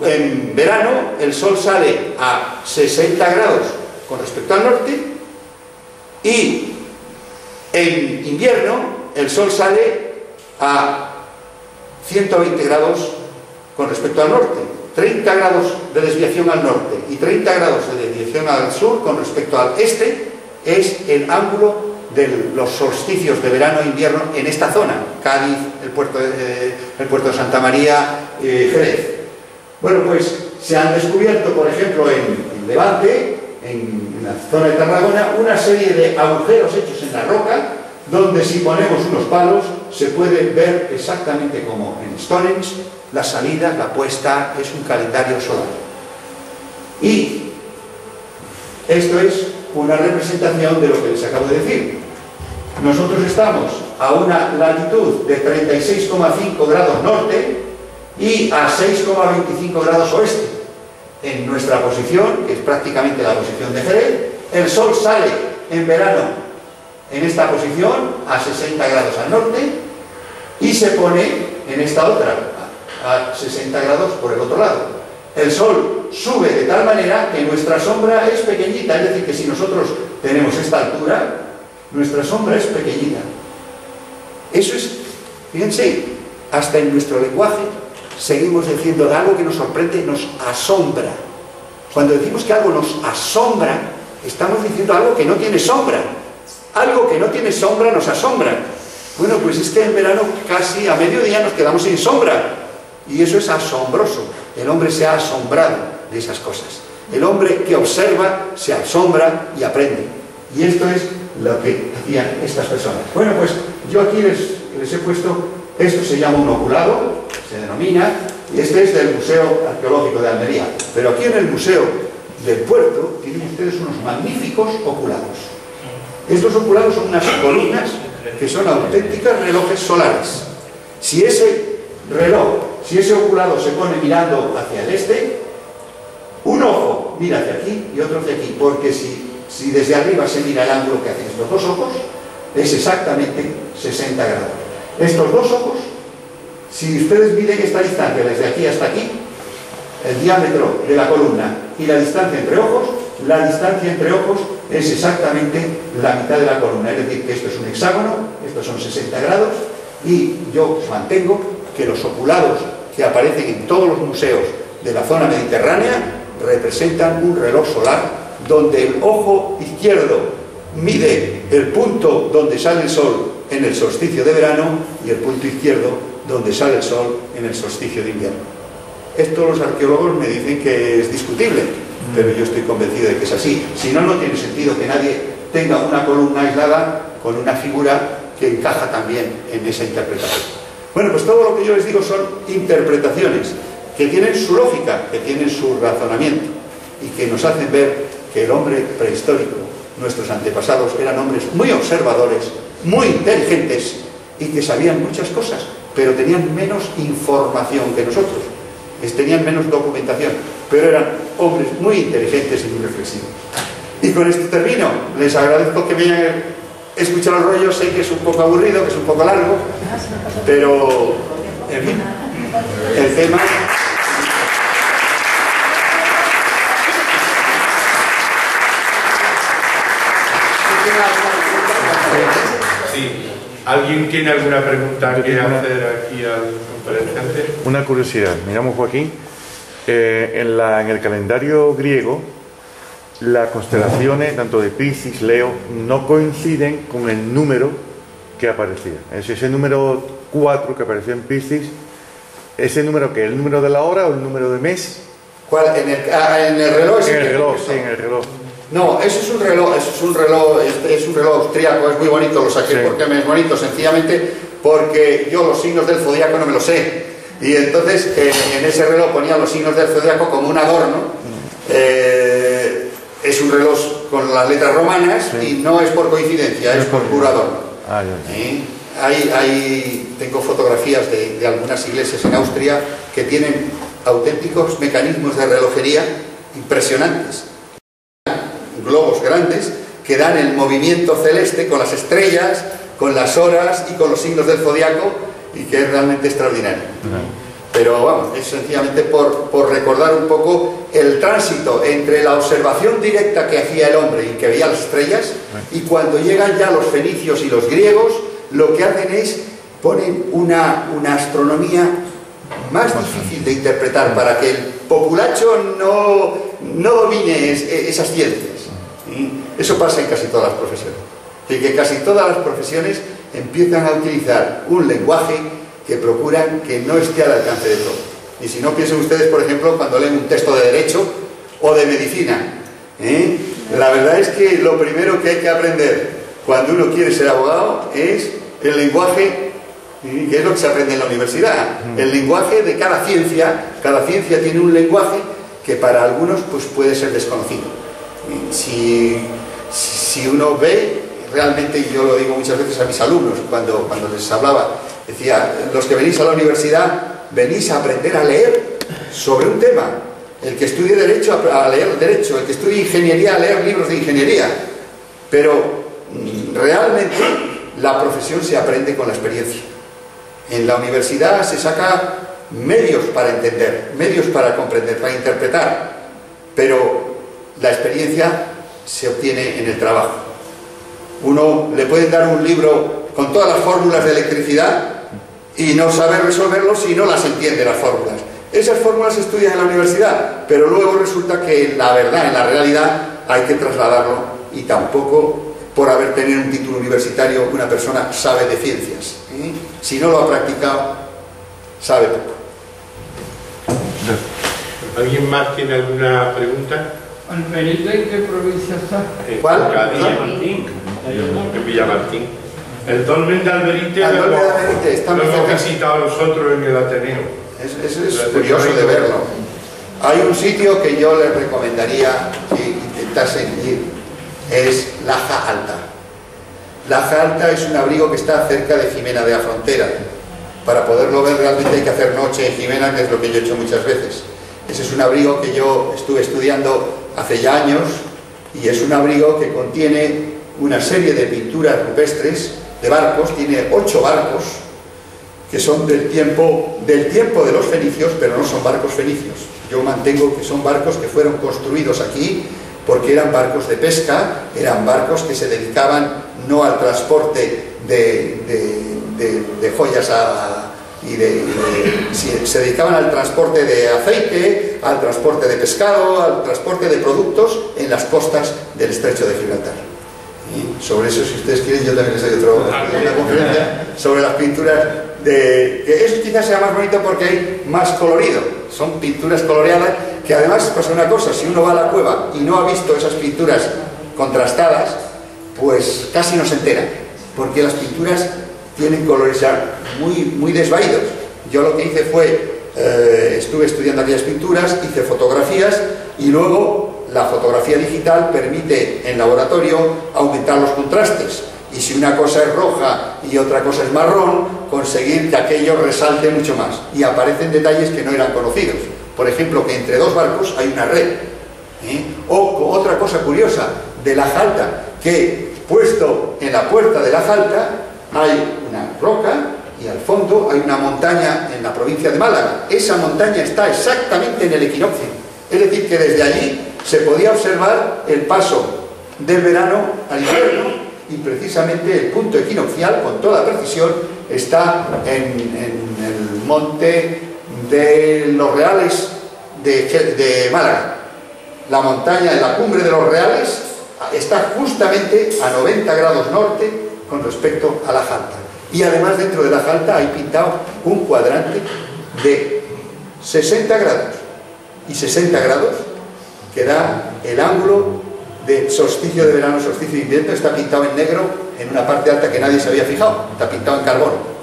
en verano el sol sale a 60 grados con respecto al norte, y en invierno el sol sale a 120 grados con respecto al norte. 30 grados de desviación al norte y 30 grados de desviación al sur con respecto al este es el ángulo de los solsticios de verano e invierno en esta zona: Cádiz, el puerto de Santa María, Jerez. Bueno, pues se han descubierto, por ejemplo, en Levante, en la zona de Tarragona, una serie de agujeros hechos en la roca, donde si ponemos unos palos se puede ver exactamente como en Stonehenge la salida, la puesta. Es un calendario solar. Y esto es una representación de lo que les acabo de decir. Nosotros estamos a una latitud de 36,5 grados norte y a 6,25 grados oeste. En nuestra posición, que es prácticamente la posición de Jerez, el sol sale en verano en esta posición a 60 grados al norte y se pone en esta otra a 60 grados por el otro lado. El sol sube de tal manera que nuestra sombra es pequeñita, es decir, que si nosotros tenemos esta altura, nuestra sombra es pequeñita. Eso es, fíjense, hasta en nuestro lenguaje seguimos diciendo de algo que nos sorprende, nos asombra. Cuando decimos que algo nos asombra, estamos diciendo algo que no tiene sombra. Algo que no tiene sombra nos asombra. Bueno, pues es que en verano casi a mediodía nos quedamos sin sombra. Y eso es asombroso. El hombre se ha asombrado de esas cosas. El hombre que observa se asombra y aprende. Y esto es lo que hacían estas personas. Bueno, pues yo aquí les he puesto Esto se llama un oculado, se denomina, y este es del Museo Arqueológico de Almería. Pero aquí en el Museo del Puerto tienen ustedes unos magníficos oculados. Estos oculados son unas columnas que son auténticas relojes solares. Si ese reloj, si ese oculado se pone mirando hacia el este, un ojo mira hacia aquí y otro hacia aquí, porque si desde arriba se mira el ángulo que hacen estos dos ojos, es exactamente 60 grados. Estos dos ojos, si ustedes miden esta distancia desde aquí hasta aquí, el diámetro de la columna y la distancia entre ojos, la distancia entre ojos es exactamente la mitad de la columna. Es decir, que esto es un hexágono, estos son 60 grados, y yo mantengo que los oculados que aparecen en todos los museos de la zona mediterránea representan un reloj solar donde el ojo izquierdo mide el punto donde sale el sol en el solsticio de verano y el punto izquierdo donde sale el sol en el solsticio de invierno. Esto los arqueólogos me dicen que es discutible, pero yo estoy convencido de que es así. Si no, no tiene sentido que nadie tenga una columna aislada con una figura que encaja también en esa interpretación. Bueno, pues todo lo que yo les digo son interpretaciones que tienen su lógica, que tienen su razonamiento y que nos hacen ver que el hombre prehistórico, nuestros antepasados, eran hombres muy observadores, muy inteligentes y que sabían muchas cosas, pero tenían menos información que nosotros, tenían menos documentación, pero eran hombres muy inteligentes y muy reflexivos. Y con esto termino. Les agradezco que me hayan escuchado el rollo. Sé que es un poco aburrido, que es un poco largo, pero en fin, el tema... Sí. ¿Alguien tiene alguna pregunta que hacer aquí al conferenciante? Una curiosidad, miramos Joaquín, en el calendario griego las constelaciones tanto de Piscis, Leo no coinciden con el número que aparecía. Es decir, ese número 4 que apareció en Piscis, ese número que es el número de la hora o el número de mes. ¿Cuál? ¿En el reloj? En el reloj, sí, en el reloj. No, eso es un reloj, es un reloj austríaco, es muy bonito, lo saqué. ¿Por qué es bonito? Sencillamente porque yo los signos del zodiaco no me los sé. Y entonces en ese reloj ponía los signos del zodiaco como un adorno. Es un reloj con las letras romanas, sí, y no es por coincidencia, es por puro adorno. Tengo fotografías de algunas iglesias en Austria que tienen auténticos mecanismos de relojería impresionantes. Globos grandes que dan el movimiento celeste con las estrellas, con las horas y con los signos del zodiaco, y que es realmente extraordinario. Pero vamos, es sencillamente por recordar un poco el tránsito entre la observación directa que hacía el hombre y que veía las estrellas, y cuando llegan ya los fenicios y los griegos, lo que hacen es ponen una astronomía más difícil de interpretar para que el populacho no domine esas ciencias. Eso pasa en casi todas las profesiones. Que casi todas las profesiones empiezan a utilizar un lenguaje que procuran que no esté al alcance de todos. Y si no, piensen ustedes, por ejemplo, cuando leen un texto de derecho o de medicina. La verdad es que lo primero que hay que aprender cuando uno quiere ser abogado es el lenguaje, que es lo que se aprende en la universidad. El lenguaje de cada ciencia. Cada ciencia tiene un lenguaje que para algunos pues, puede ser desconocido. Si uno ve, realmente yo lo digo muchas veces a mis alumnos cuando les hablaba, decía, los que venís a la universidad venís a aprender a leer sobre un tema. El que estudie derecho a leer derecho, el que estudie ingeniería a leer libros de ingeniería. Pero realmente la profesión se aprende con la experiencia. En la universidad se saca medios para entender, medios para comprender, para interpretar, pero la experiencia se obtiene en el trabajo. Uno le pueden dar un libro con todas las fórmulas de electricidad y no saber resolverlo si no las entiende las fórmulas. Esas fórmulas se estudian en la universidad, pero luego resulta que en la verdad, en la realidad, hay que trasladarlo, y tampoco por haber tenido un título universitario una persona sabe de ciencias. Si no lo ha practicado, sabe poco. ¿Alguien más tiene alguna pregunta? ¿Almería en qué provincia está? ¿Cuál? Cádiz, en Villamartín. El Dolmen de Alberite El Dolmen de Alberite está lo muy hemos cerca. visitado nosotros en el Ateneo. Es curioso de verlo. Hay un sitio que yo les recomendaría que intentasen ir, es Laja Alta. Laja Alta es un abrigo que está cerca de Jimena de la Frontera. Para poderlo ver realmente hay que hacer noche en Jimena, que es lo que yo he hecho muchas veces. Ese es un abrigo que yo estuve estudiando hace ya años, y es un abrigo que contiene una serie de pinturas rupestres de barcos. Tiene 8 barcos que son del tiempo de los fenicios, pero no son barcos fenicios. Yo mantengo que son barcos que fueron construidos aquí porque eran barcos de pesca, eran barcos que se dedicaban no al transporte de joyas se dedicaban al transporte de aceite, al transporte de pescado, al transporte de productos en las costas del estrecho de Gibraltar. Y sobre eso, si ustedes quieren, yo también les doy una conferencia sobre las pinturas que eso quizás sea más bonito porque hay más colorido. Son pinturas coloreadas que además pasa una cosa: si uno va a la cueva y no ha visto esas pinturas contrastadas, pues casi no se entera, porque las pinturas tienen colores ya muy desvaídos. Yo lo que hice fue, estuve estudiando aquellas pinturas, hice fotografías, y luego la fotografía digital permite en laboratorio aumentar los contrastes, y si una cosa es roja y otra cosa es marrón, conseguir que aquello resalte mucho más, y aparecen detalles que no eran conocidos. Por ejemplo, que entre 2 barcos hay una red, o otra cosa curiosa de La Jalta, que puesto en la puerta de La Jalta hay una roca y al fondo hay una montaña en la provincia de Málaga. Esa montaña está exactamente en el equinoccio, es decir, que desde allí se podía observar el paso del verano al invierno, y precisamente el punto equinoccial, con toda precisión, está en el monte de los Reales de Málaga. La montaña en la cumbre de los Reales está justamente a 90 grados norte con respecto a La Jalta. Y además dentro de La Jalta hay pintado un cuadrante de 60 grados. Y 60 grados que da el ángulo de solsticio de verano, solsticio de invierno. Está pintado en negro en una parte alta que nadie se había fijado. Está pintado en carbón.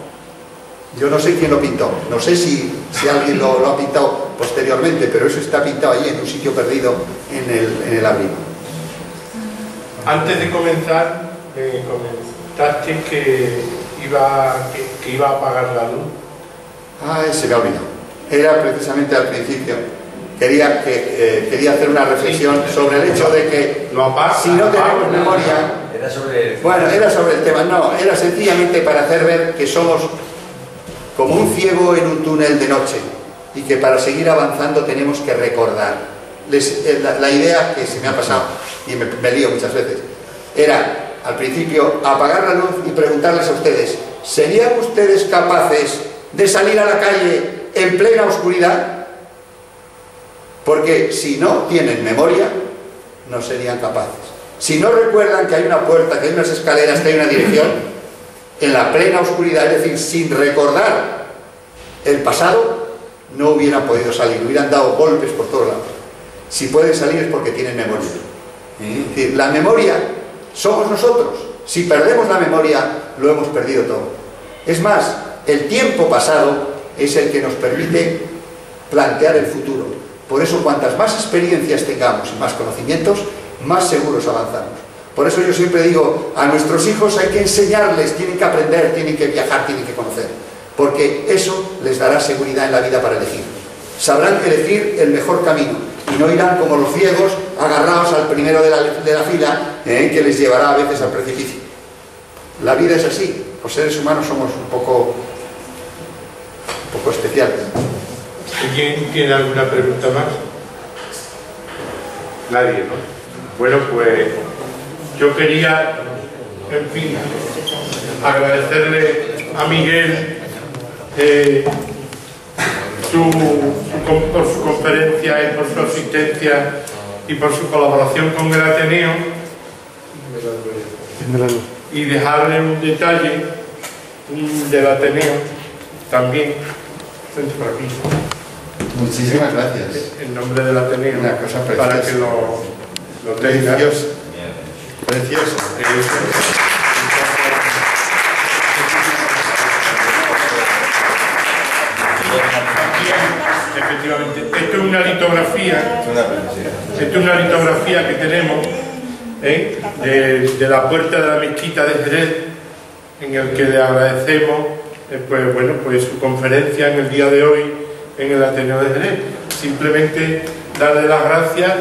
Yo no sé quién lo pintó, no sé si alguien lo ha pintado posteriormente, pero eso está pintado allí en un sitio perdido en el abrigo. Antes de comenzar, me comentaste que iba a apagar la luz. Ah, se me ha olvidado. Era precisamente al principio. Quería hacer una reflexión sobre el hecho de que si no tenemos memoria... Bueno, era sobre el tema, no, era sencillamente para hacer ver que somos como un ciego en un túnel de noche, y que para seguir avanzando tenemos que recordar. La idea que se me ha pasado, y me lío muchas veces, era al principio apagar la luz y preguntarles a ustedes: ¿serían ustedes capaces de salir a la calle en plena oscuridad? Porque si no tienen memoria, no serían capaces. Si no recuerdan que hay una puerta, que hay unas escaleras, que hay una dirección, en la plena oscuridad, es decir, sin recordar el pasado, no hubieran podido salir, hubieran dado golpes por todos lados. Si pueden salir es porque tienen memoria. Es decir, la memoria somos nosotros. Si perdemos la memoria, lo hemos perdido todo. Es más, el tiempo pasado es el que nos permite plantear el futuro. Por eso, cuantas más experiencias tengamos y más conocimientos, más seguros avanzamos. Por eso yo siempre digo, a nuestros hijos hay que enseñarles, tienen que aprender, tienen que viajar, tienen que conocer, porque eso les dará seguridad en la vida para elegir. Sabrán elegir el mejor camino y no irán como los ciegos agarrados al primero de la fila, que les llevará a veces al precipicio. La vida es así, los seres humanos somos un poco especiales. ¿Quién tiene alguna pregunta más? Nadie, ¿no? Bueno, pues yo quería, en fin, agradecerle a Miguel por su conferencia y por su asistencia y por su colaboración con el Ateneo, y dejarle un detalle del Ateneo también. Vente por aquí. Muchísimas gracias. En nombre del Ateneo, Una cosa preciosa. para que lo tenga. Precioso. Precioso. Efectivamente. Esto es una litografía. Esto es una litografía que tenemos de la puerta de la mezquita de Jerez, en el que le agradecemos pues su conferencia en el día de hoy en el Ateneo de Jerez. Simplemente darle las gracias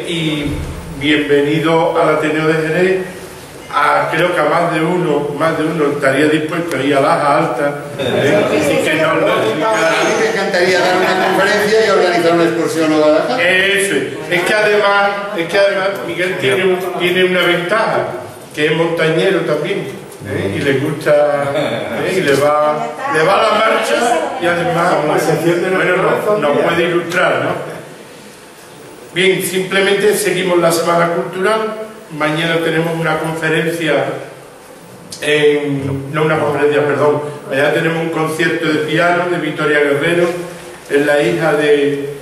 y bienvenido al Ateneo de Jerez. Creo que a más de uno estaría dispuesto a ir a Laja Alta. Y que a mí me encantaría dar una conferencia y organizar una excursión a Guadalajara. Eso es que además Miguel tiene una ventaja, que es montañero también, y le gusta, y le va la marcha, y además nos puede ilustrar, ¿no? Bien, simplemente seguimos la Semana Cultural. Mañana tenemos una conferencia, mañana tenemos un concierto de piano de Victoria Guerrero, es la hija de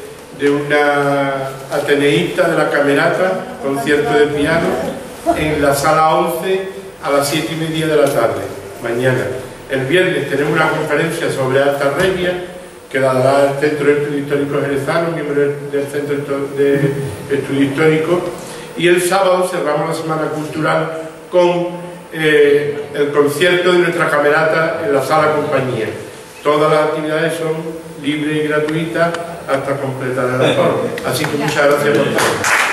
una ateneísta de la Camerata, concierto de piano, en la sala 11 a las 7:30 de la tarde, mañana. El viernes tenemos una conferencia sobre Alta Regia, que la dará el Centro de Estudios Históricos Jerezano, miembro del Centro de Estudios Históricos. Y el sábado cerramos la Semana Cultural con el concierto de nuestra Camerata en la Sala Compañía. Todas las actividades son libres y gratuitas hasta completar el aforo. Así que muchas gracias por todo.